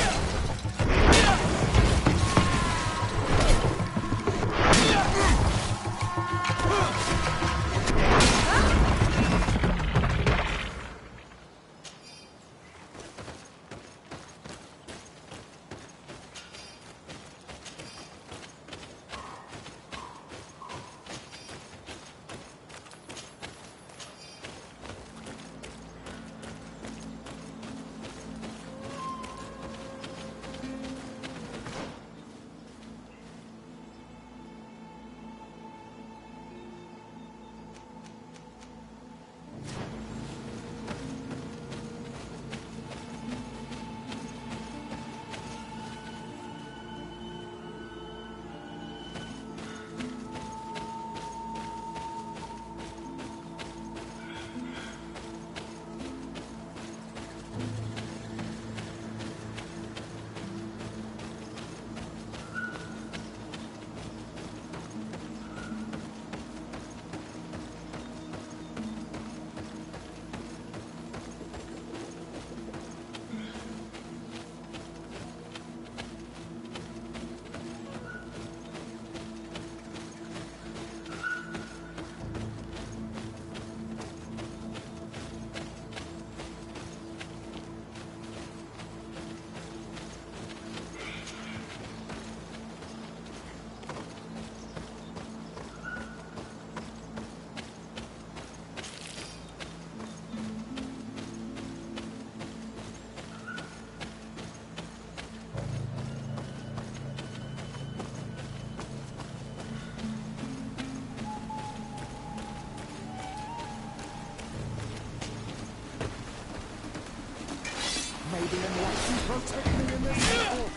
May the enlightened protect me in this battle.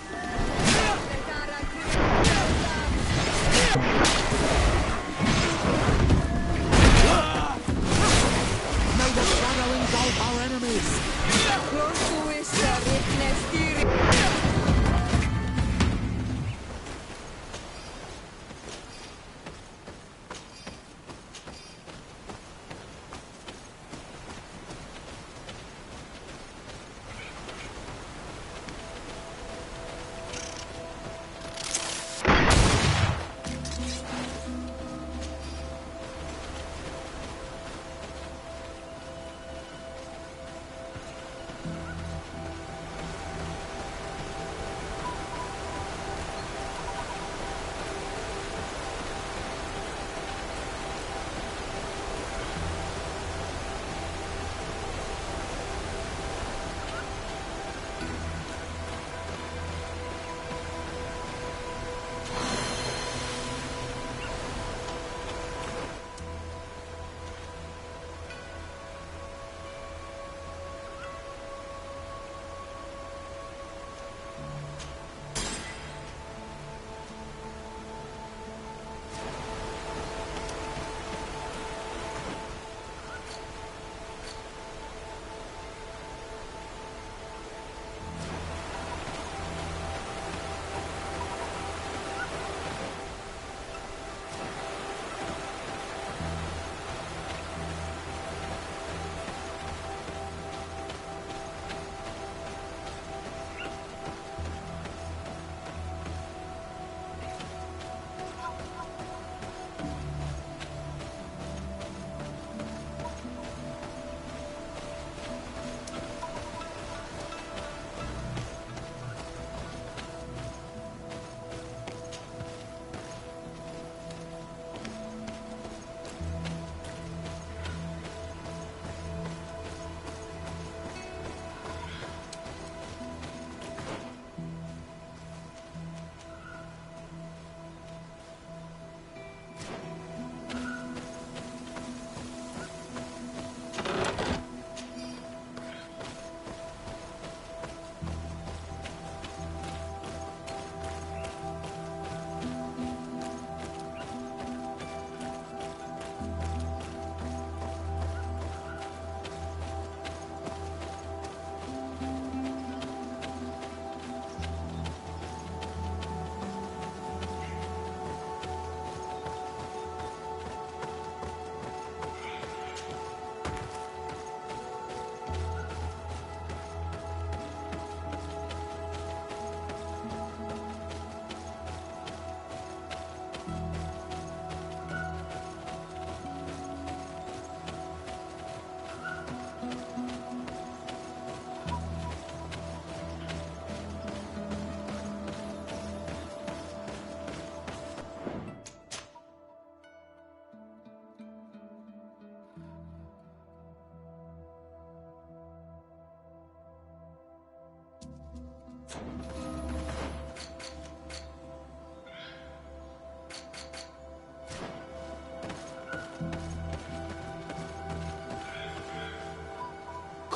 May the shadow engulf our enemies.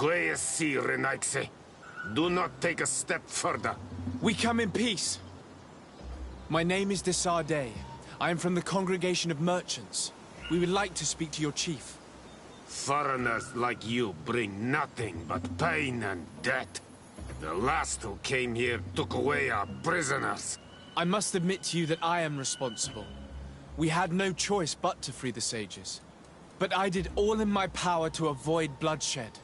Quiesci, Renaigse. Do not take a step further. We come in peace. My name is Desardet. I am from the Congregation of Merchants. We would like to speak to your chief. Foreigners like you bring nothing but pain and death. The last who came here took away our prisoners. I must admit to you that I am responsible. We had no choice but to free the sages. But I did all in my power to avoid bloodshed.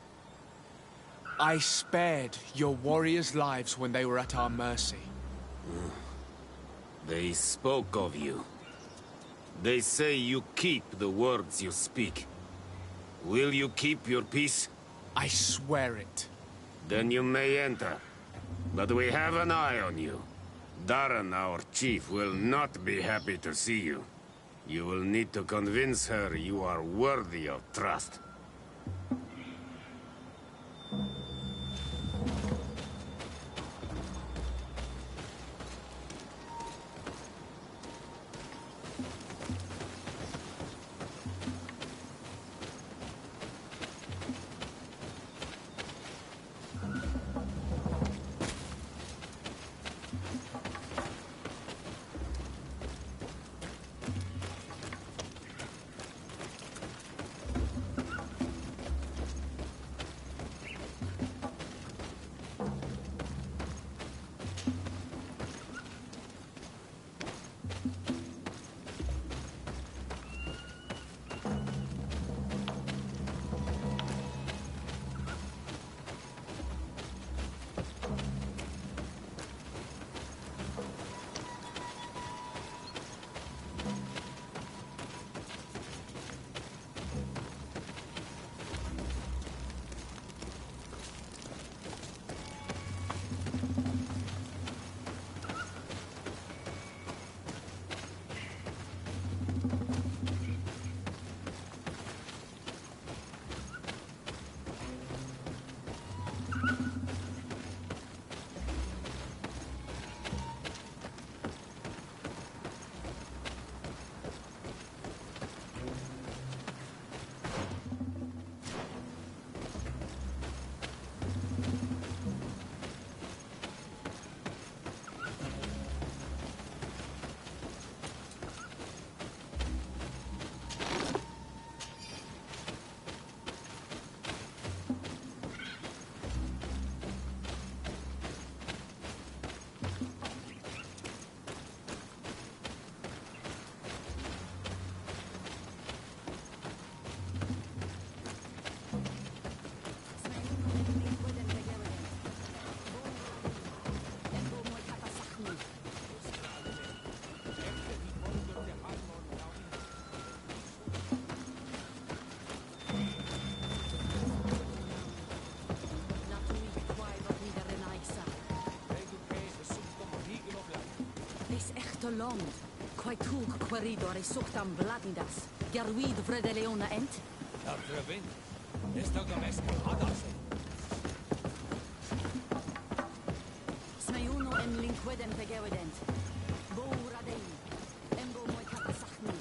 I spared your warriors' lives when they were at our mercy. They spoke of you. They say you keep the words you speak. Will you keep your peace? I swear it. Then you may enter. But we have an eye on you. Darren, our chief, will not be happy to see you. You will need to convince her you are worthy of trust. Long. Quite cool corridor e suchtam bladidas. Garwid vrede leona ent? Dar vrevin. Esta gamesc hadase. Smeuno em linquedem pegewident. Bo radei. Embo moi kapasachni.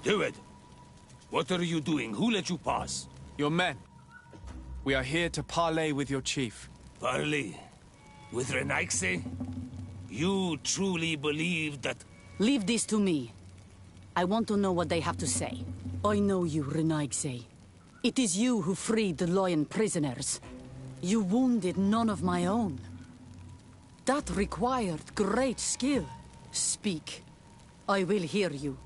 Do it! What are you doing? Who let you pass? Your men. We are here to parley with your chief. Parley? With Renaigse? You truly believe that... Leave this to me. I want to know what they have to say. I know you, Renaigse. It is you who freed the Loyan prisoners. You wounded none of my own. That required great skill. Speak. I will hear you.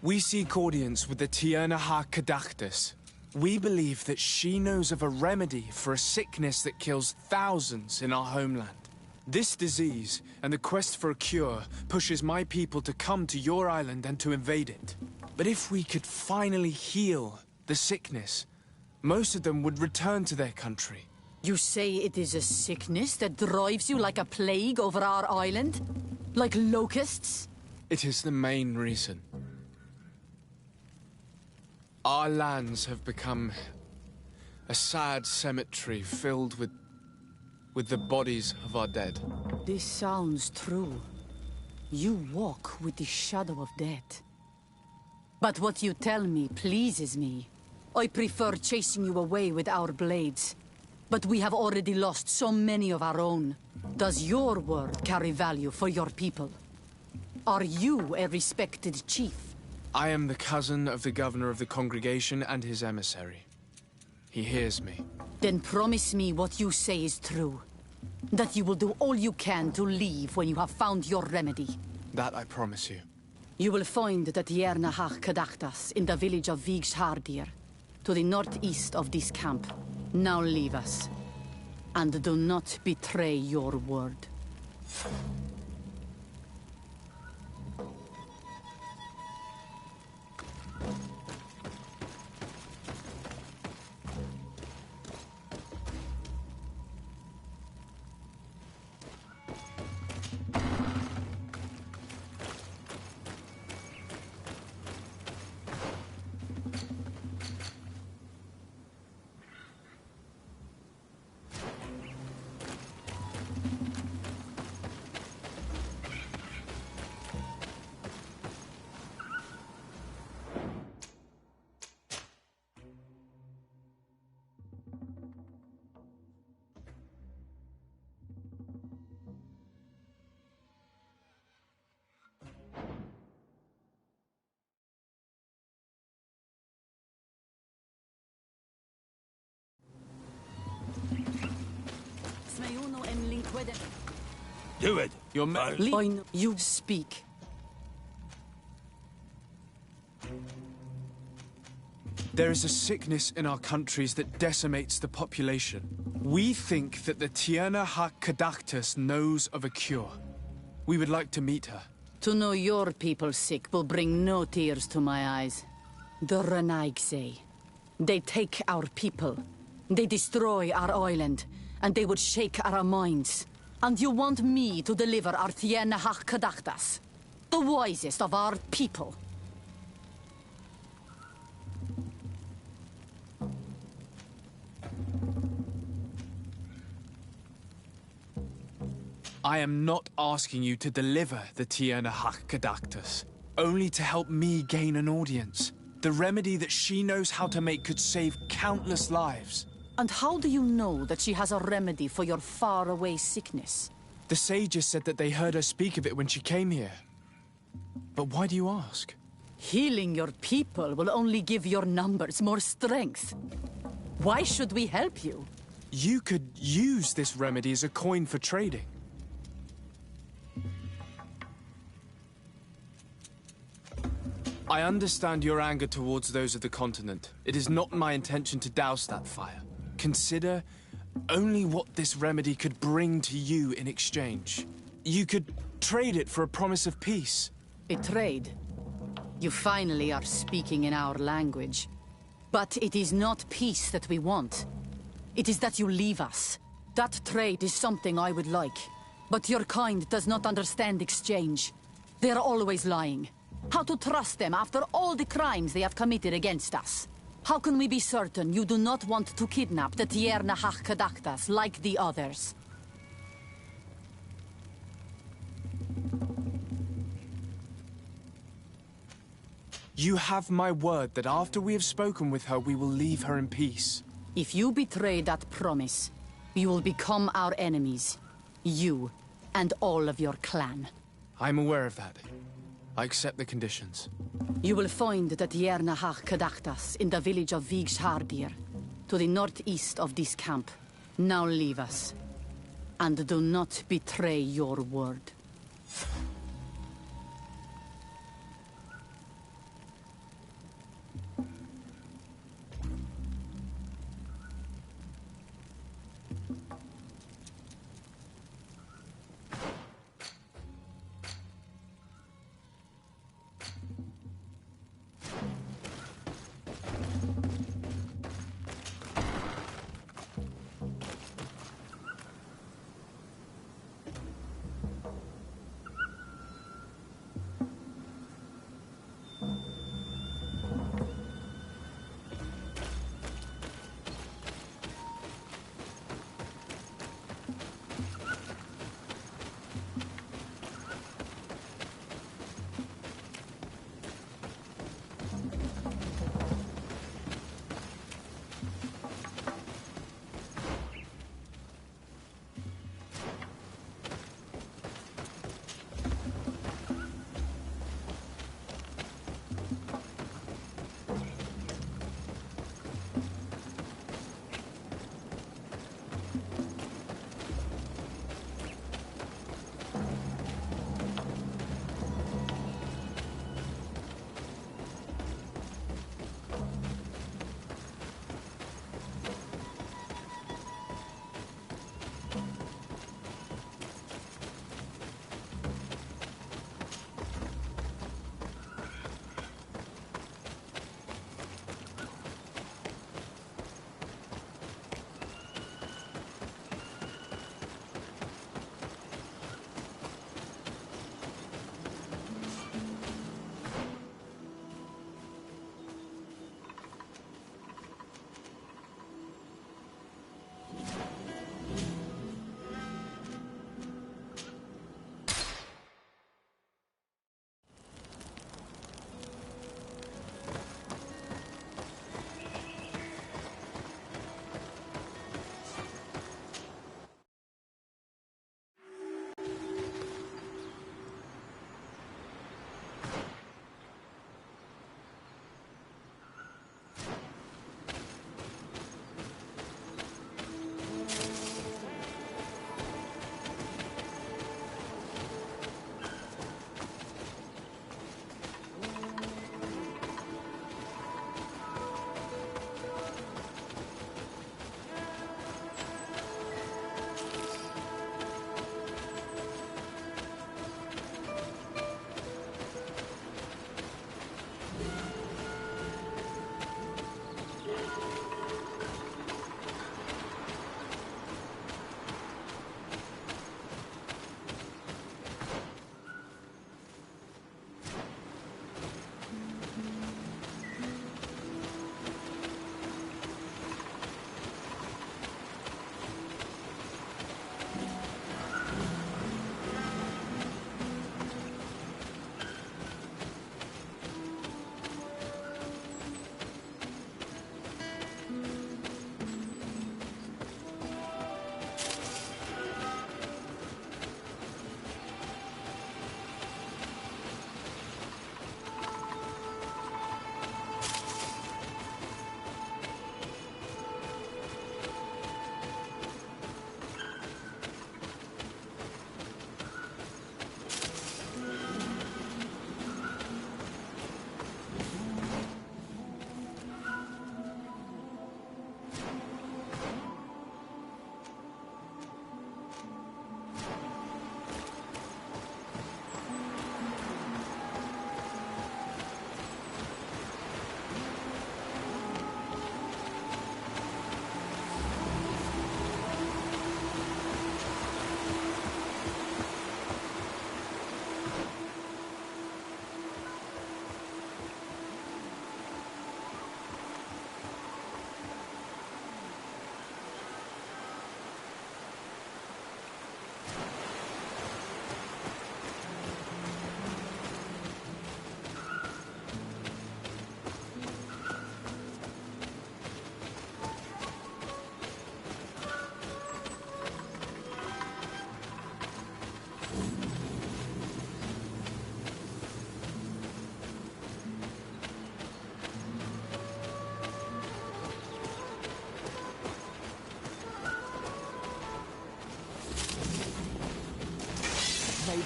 We seek audience with the Tiernaha Kadachtus. We believe that she knows of a remedy for a sickness that kills thousands in our homeland. This disease, and the quest for a cure, pushes my people to come to your island and to invade it. But if we could finally heal the sickness, most of them would return to their country. You say it is a sickness that drives you like a plague over our island? Like locusts? It is the main reason. Our lands have become a sad cemetery filled with the bodies of our dead. This sounds true. You walk with the shadow of death. But what you tell me pleases me. I prefer chasing you away with our blades. But we have already lost so many of our own. Does your word carry value for your people? Are you a respected chief? I am the cousin of the governor of the congregation and his emissary. He hears me. Then promise me what you say is true. That you will do all you can to leave when you have found your remedy. That I promise you. You will find the Tierna Hach Kadachtas in the village of Vigshardir, to the northeast of this camp. Now leave us. And do not betray your word. Do it. Your You speak. There is a sickness in our countries that decimates the population. We think that the Tierna Hak Kadaktus knows of a cure. We would like to meet her. To know your people sick will bring no tears to my eyes. The Renaigse. They take our people. They destroy our island. And they would shake our minds. And you want me to deliver our Tierna Hak Kadaktas? The wisest of our people. I am not asking you to deliver the Tierna Hak Kadaktus, only to help me gain an audience. The remedy that she knows how to make could save countless lives. And how do you know that she has a remedy for your faraway sickness? The sages said that they heard her speak of it when she came here. But why do you ask? Healing your people will only give your numbers more strength. Why should we help you? You could use this remedy as a coin for trading. I understand your anger towards those of the continent. It is not my intention to douse that fire. Consider only what this remedy could bring to you in exchange. You could trade it for a promise of peace. A trade? You finally are speaking in our language. But it is not peace that we want. It is that you leave us. That trade is something I would like. But your kind does not understand exchange. They are always lying. How to trust them after all the crimes they have committed against us? How can we be certain you do not want to kidnap the Tierna Hak Kadaktas like the others? You have my word that after we have spoken with her, we will leave her in peace. If you betray that promise, you will become our enemies. You and all of your clan. I'm aware of that. I accept the conditions. You will find the Tierna Hak Kadaktas in the village of Vigshardir, to the northeast of this camp. Now leave us. And do not betray your word.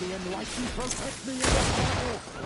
the enlightened protect me in the battle!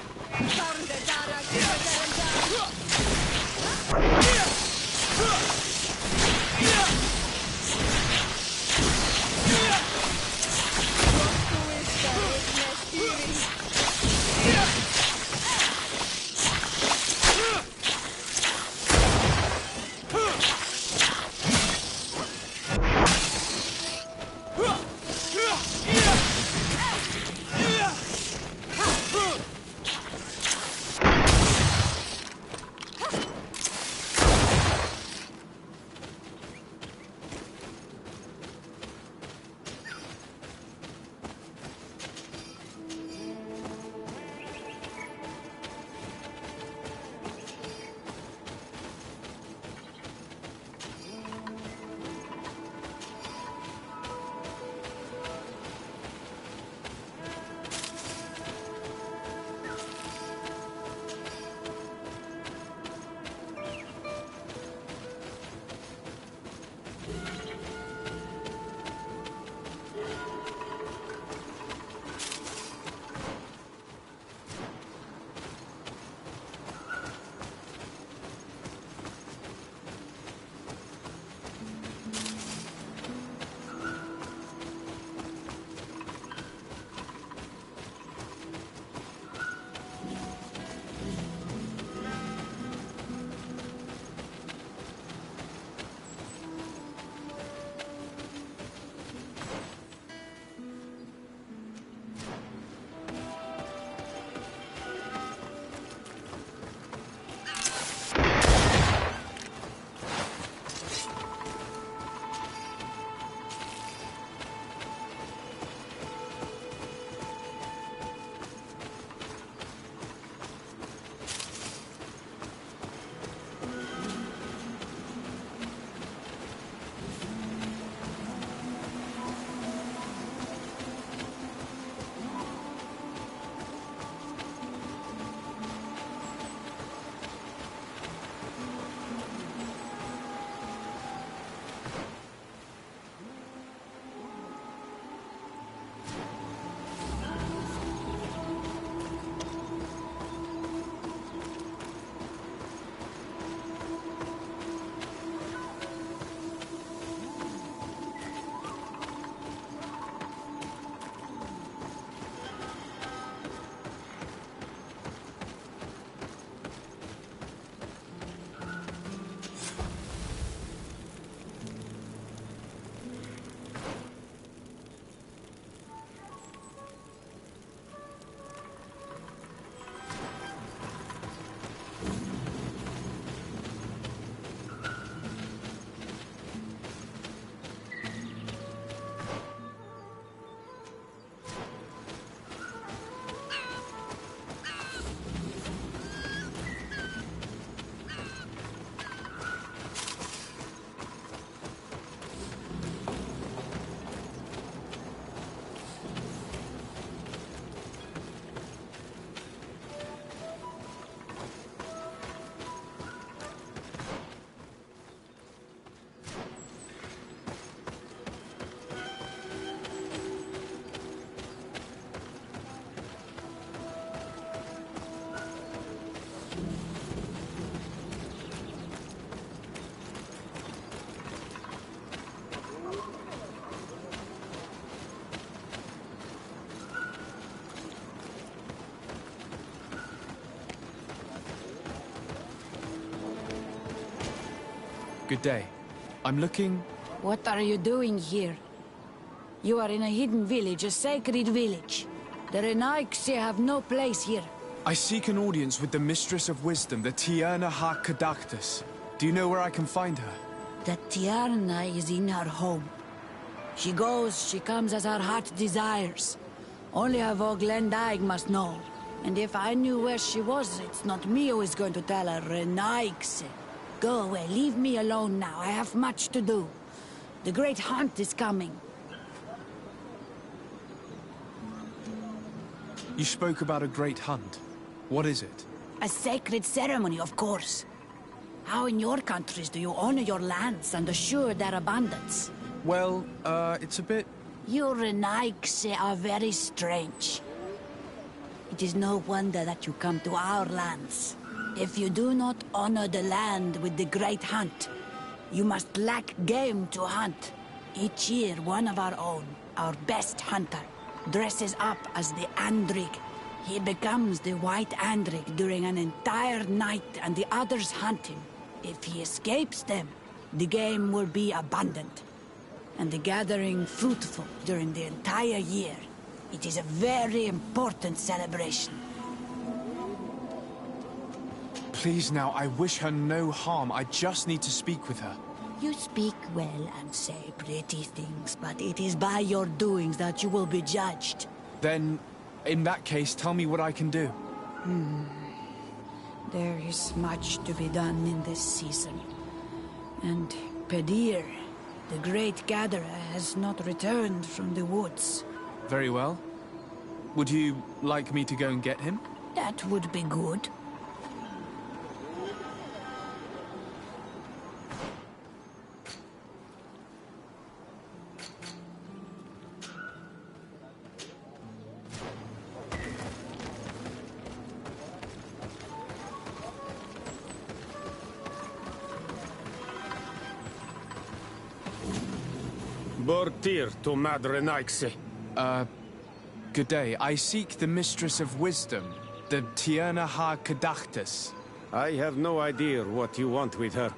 Good day. I'm looking... What are you doing here? You are in a hidden village, a sacred village. The Renaigse have no place here. I seek an audience with the Mistress of Wisdom, the Tierna Ha-Kadactus. Do you know where I can find her? The Tierna is in her home. She goes, she comes as her heart desires. Only her Voglendaig must know. And if I knew where she was, it's not me who is going to tell her, Renaigse. Go away, leave me alone now. I have much to do. The great hunt is coming. You spoke about a great hunt. What is it? A sacred ceremony, of course. How in your countries do you honor your lands and assure their abundance? Well, it's a bit You Renaigse are very strange. It is no wonder that you come to our lands. If you do not honor the land with the great hunt, you must lack game to hunt. Each year, one of our own, our best hunter, dresses up as the Andrig. He becomes the White Andrig during an entire night and the others hunt him. If he escapes them, the game will be abundant, and the gathering fruitful during the entire year. It is a very important celebration. Please now, I wish her no harm. I just need to speak with her. You speak well and say pretty things, but it is by your doings that you will be judged. Then, in that case, tell me what I can do. There is much to be done in this season. And Pedir, the great gatherer, has not returned from the woods. Very well. Would you like me to go and get him? That would be good. Bortir to Madre Naixe. Good day. I seek the Mistress of Wisdom, the Tierna Ha Kadachtas. I have no idea what you want with her,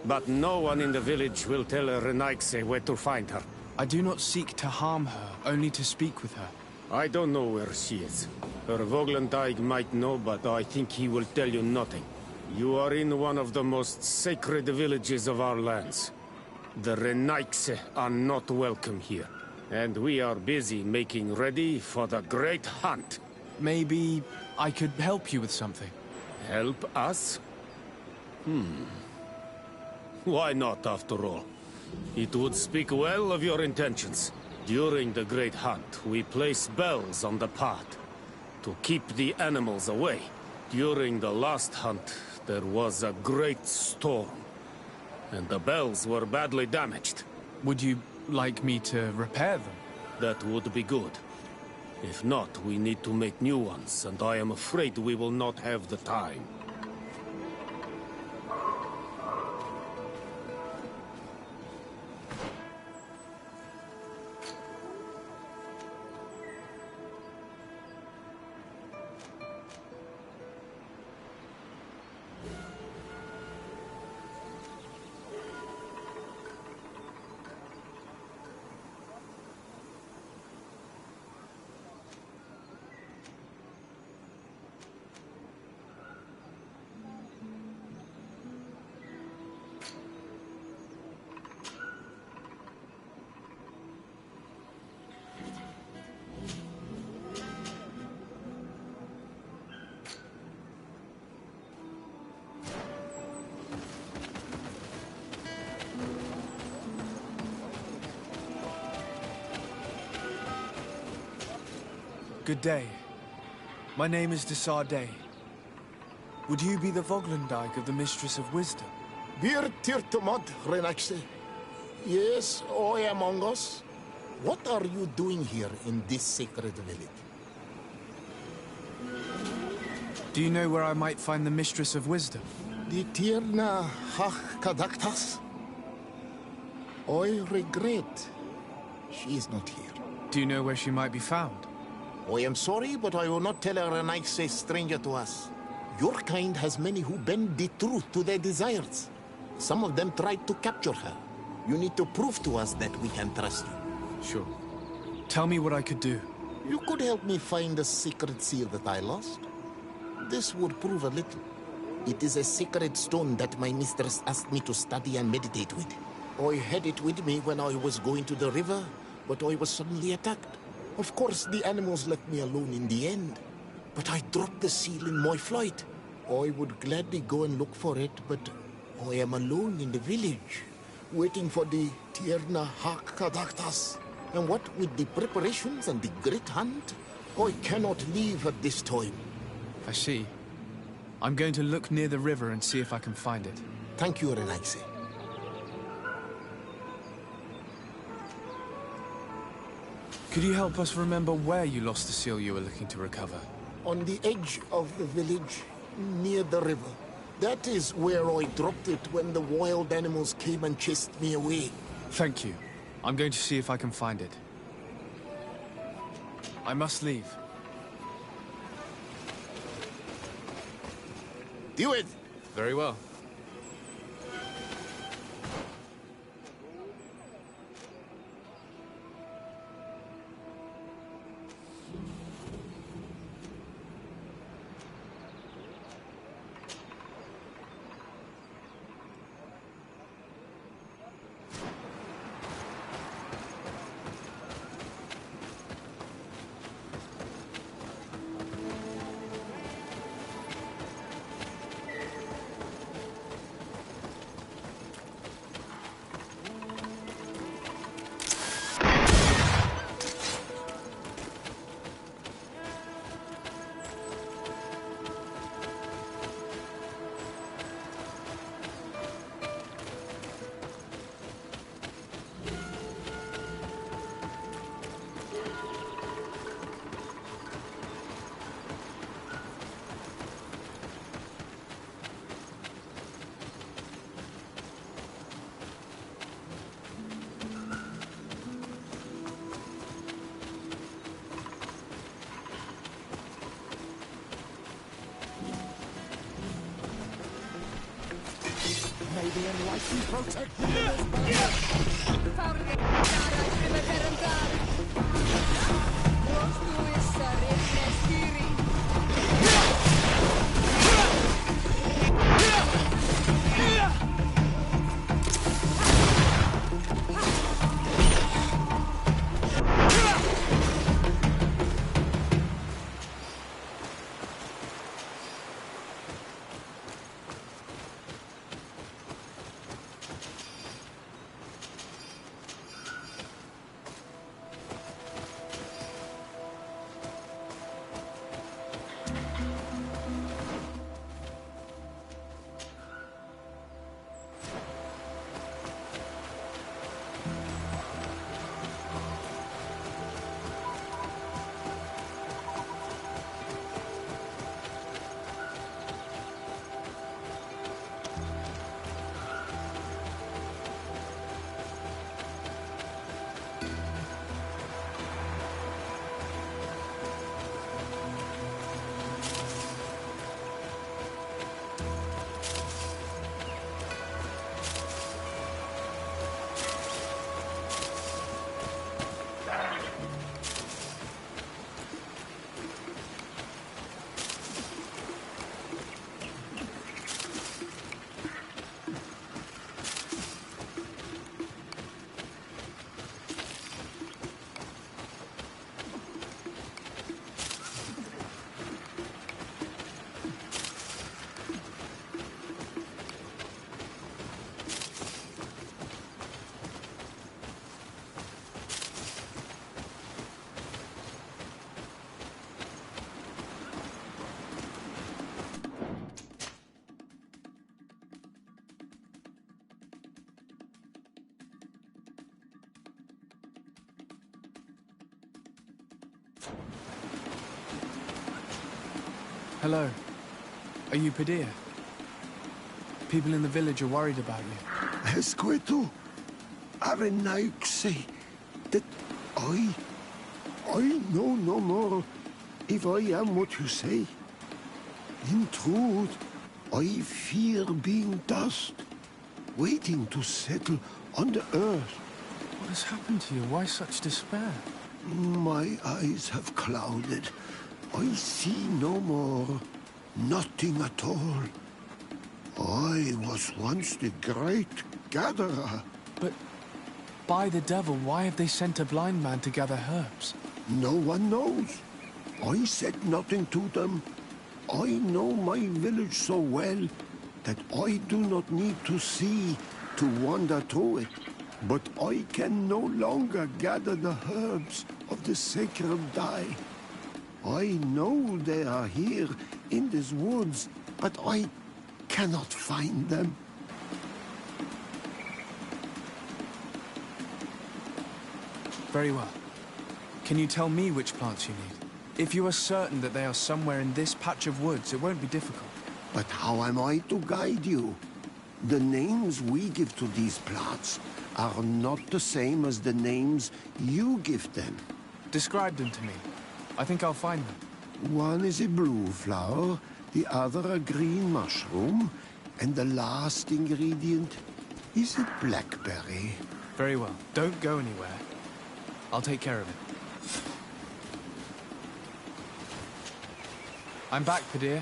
but no one in the village will tell Renaixe where to find her. I do not seek to harm her, only to speak with her. I don't know where she is. Her Voglendaig might know, but I think he will tell you nothing. You are in one of the most sacred villages of our lands. The Renaixe are not welcome here, and we are busy making ready for the great hunt. Maybe I could help you with something. Help us? Why not, after all? It would speak well of your intentions. During the great hunt, we place bells on the path to keep the animals away. During the last hunt, there was a great storm, and the bells were badly damaged. Would you like me to repair them? That would be good. If not, we need to make new ones, and I am afraid we will not have the time. Good day. My name is Desarde. Would you be the Voglendaig of the Mistress of Wisdom? Bir tirtumad, Renaxe. Yes, I among us. What are you doing here in this sacred village? Do you know where I might find the Mistress of Wisdom? The Tierna Hach Kadaktas? I regret. She is not here. Do you know where she might be found? I am sorry, but I will not tell her a nice stranger to us. Your kind has many who bend the truth to their desires. Some of them tried to capture her. You need to prove to us that we can trust you. Sure. Tell me what I could do. You could help me find the secret seal that I lost. This would prove a little. It is a sacred stone that my mistress asked me to study and meditate with. I had it with me when I was going to the river, but I was suddenly attacked. Of course, the animals left me alone in the end. But I dropped the seal in my flight. I would gladly go and look for it, but I am alone in the village, waiting for the Tierna Hakadaktas. And what with the preparations and the great hunt, I cannot leave at this time. I see. I'm going to look near the river and see if I can find it. Thank you, Renaxe. Could you help us remember where you lost the seal you were looking to recover? On the edge of the village, near the river. That is where I dropped it when the wild animals came and chased me away. Thank you. I'm going to see if I can find it. I must leave. Do it! Very well. May the enlightened protect me in this Hello. Are you Padilla? People in the village are worried about you. Escueto, Arenauk say that I know no more if I am what you say. In truth, I fear being dust, waiting to settle on the earth. What has happened to you? Why such despair? My eyes have clouded. I see no more. Nothing at all. I was once the great gatherer. But by the devil, why have they sent a blind man to gather herbs? No one knows. I said nothing to them. I know my village so well that I do not need to see to wander to it. But I can no longer gather the herbs of the sacred dye. I know they are here in these woods, but I cannot find them. Very well. Can you tell me which plants you need? If you are certain that they are somewhere in this patch of woods, it won't be difficult. But how am I to guide you? The names we give to these plants are not the same as the names you give them. Describe them to me. I think I'll find them. One is a blue flower, the other a green mushroom, and the last ingredient is a blackberry. Very well. Don't go anywhere. I'll take care of it. I'm back, Padir.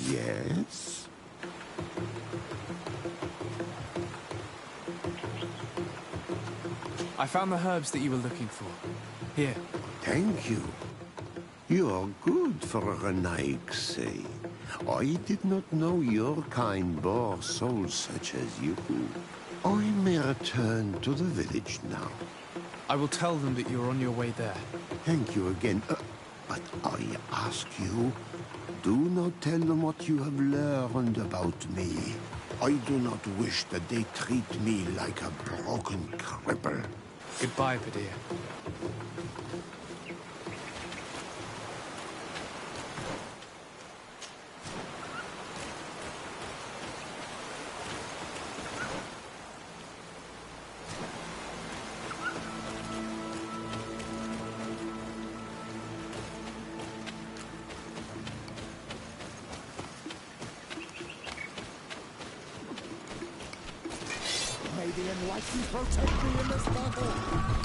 Yes? I found the herbs that you were looking for. Here. Thank you. You're good for a Renaig, say. I did not know your kind bore souls such as you. I may return to the village now. I will tell them that you're on your way there. Thank you again. But I ask you, do not tell them what you have learned about me. I do not wish that they treat me like a broken cripple. Goodbye, Padir. May the Enlightened protect me in this battle!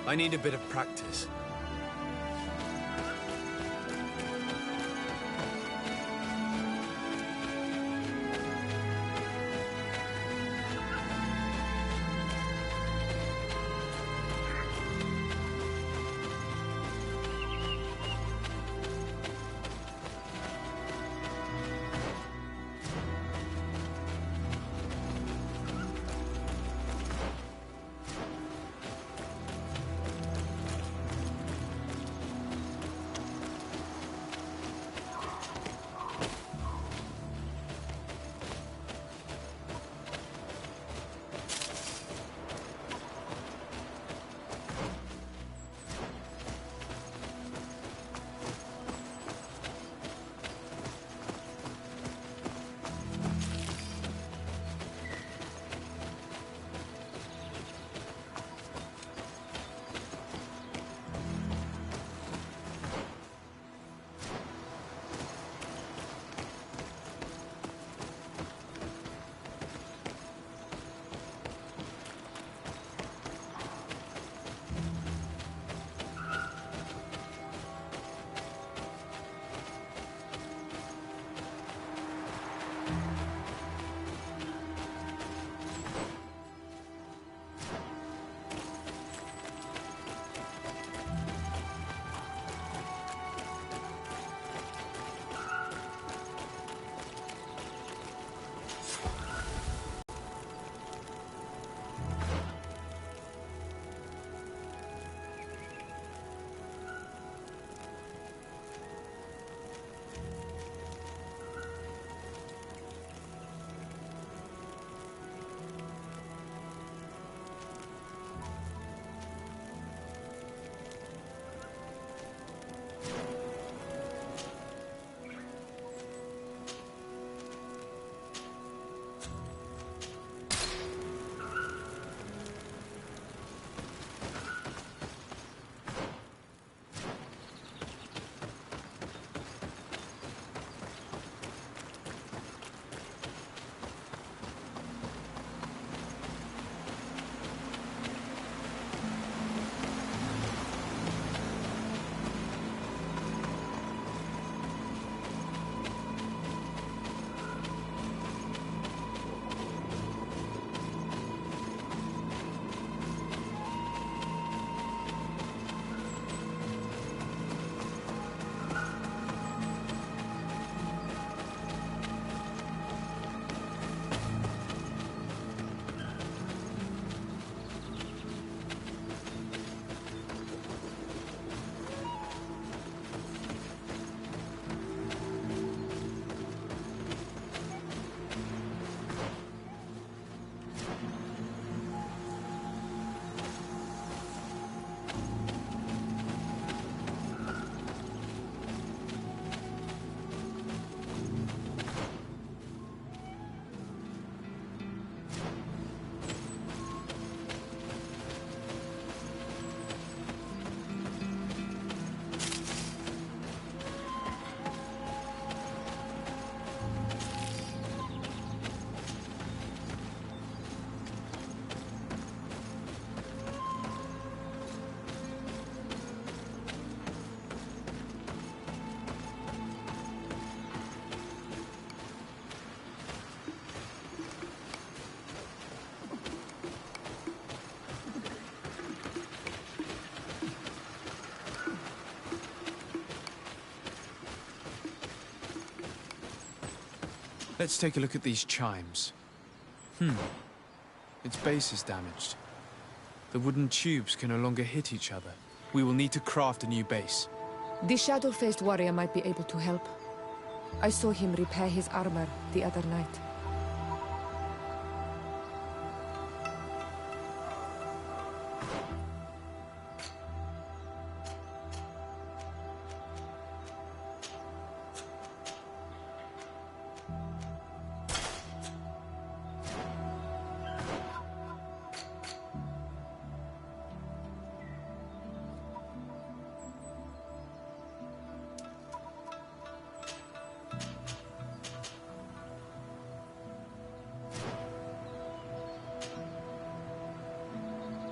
I need a bit of practice. Let's take a look at these chimes. Its base is damaged. The wooden tubes can no longer hit each other. We will need to craft a new base. The shadow-faced warrior might be able to help. I saw him repair his armor the other night.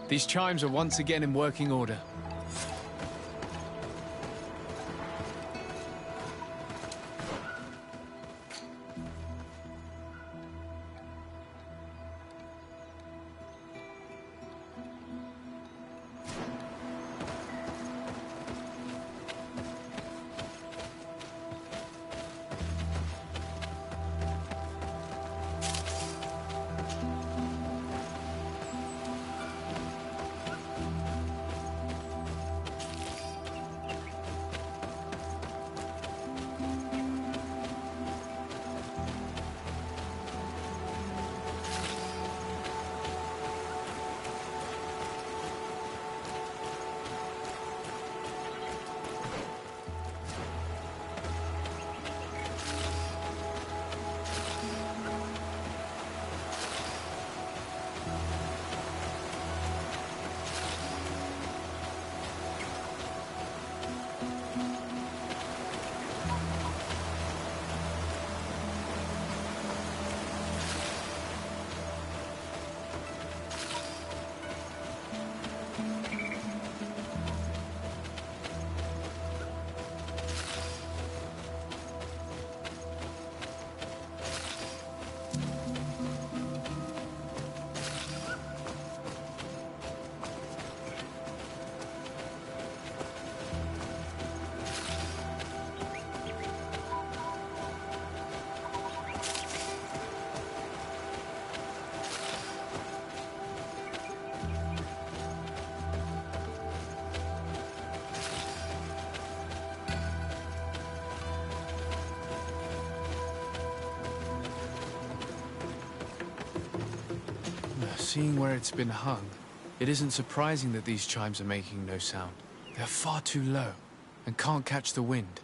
These chimes are once again in working order. Seeing where it's been hung, it isn't surprising that these chimes are making no sound. They're far too low and can't catch the wind.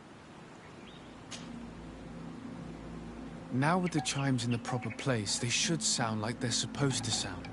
Now with the chimes in the proper place, they should sound like they're supposed to sound.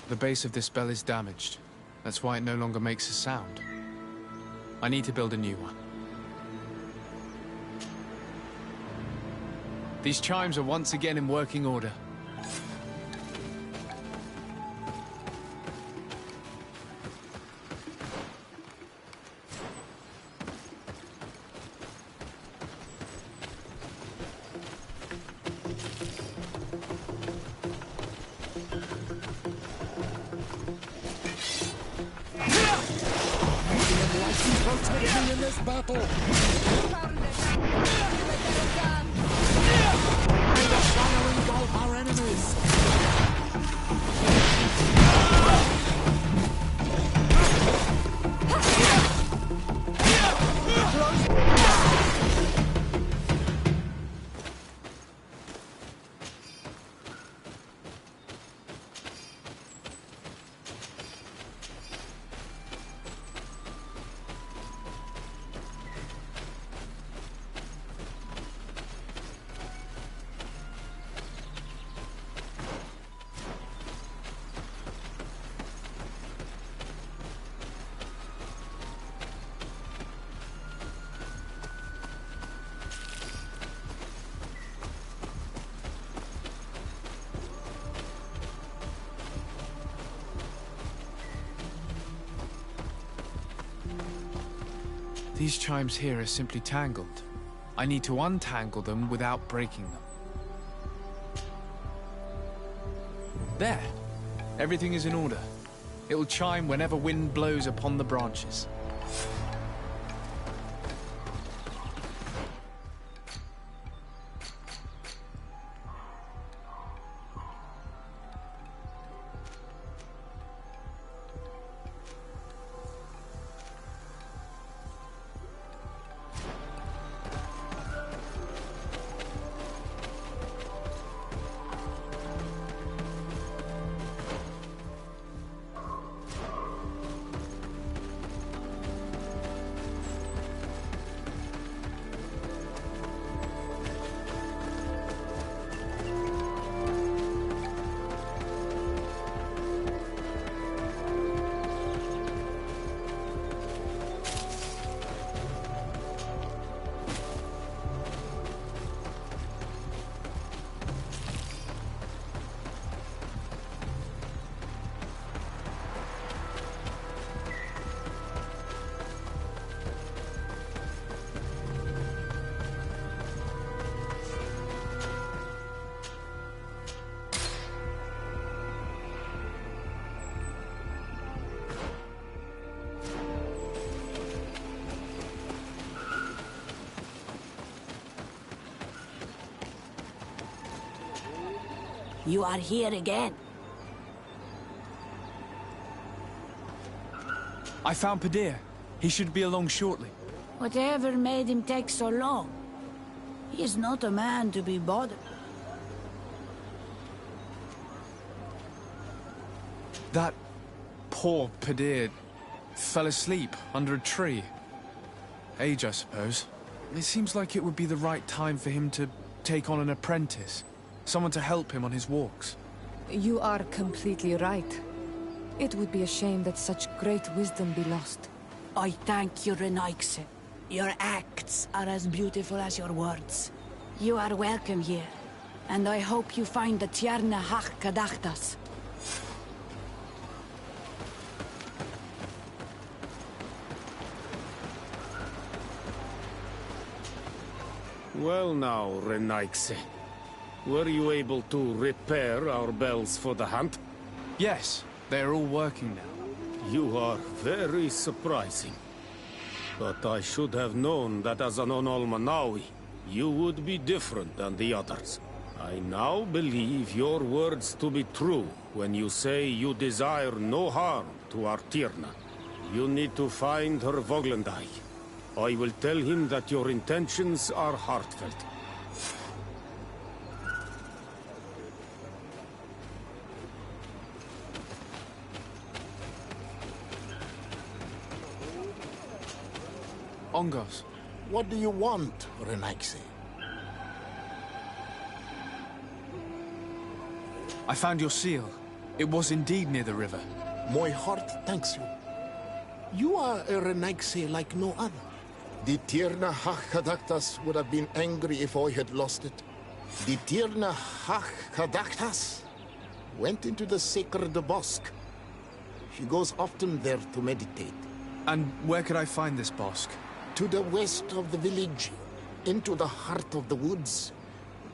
The base of this bell is damaged. That's why it no longer makes a sound. I need to build a new one. These chimes are once again in working order. In this battle! Our enemies! These chimes here are simply tangled. I need to untangle them without breaking them. There! Everything is in order. It will chime whenever wind blows upon the branches. You are here again. I found Padir. He should be along shortly. Whatever made him take so long? He is not a man to be bothered. That poor Padir fell asleep under a tree. Age, I suppose. It seems like it would be the right time for him to take on an apprentice. Someone to help him on his walks. You are completely right. It would be a shame that such great wisdom be lost. I thank you, Renaigse. Your acts are as beautiful as your words. You are welcome here, and I hope you find the Tierna Hach Kadachtas. Well now, Renaigse. Were you able to repair our bells for the hunt? Yes, they are all working now. You are very surprising. But I should have known that as an Onolmanawi, you would be different than the others. I now believe your words to be true when you say you desire no harm to our Tierna. You need to find her Voglendai. I will tell him that your intentions are heartfelt. Ongos. What do you want, Renaigse? I found your seal. It was indeed near the river. My heart thanks you. You are a Renaigse like no other. The Tierna Hach-Kadaktas would have been angry if I had lost it. The Tierna Hach-Kadaktas went into the sacred bosque. She goes often there to meditate. And where could I find this bosque? To the west of the village, into the heart of the woods.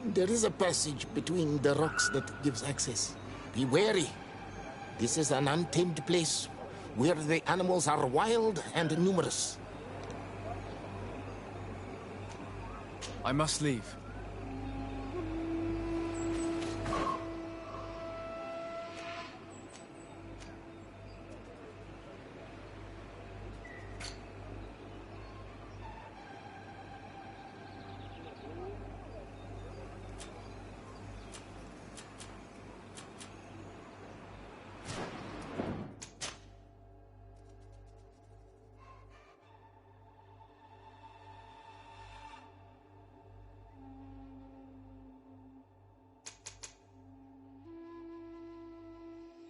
There is a passage between the rocks that gives access. Be wary. This is an untamed place, where the animals are wild and numerous. I must leave.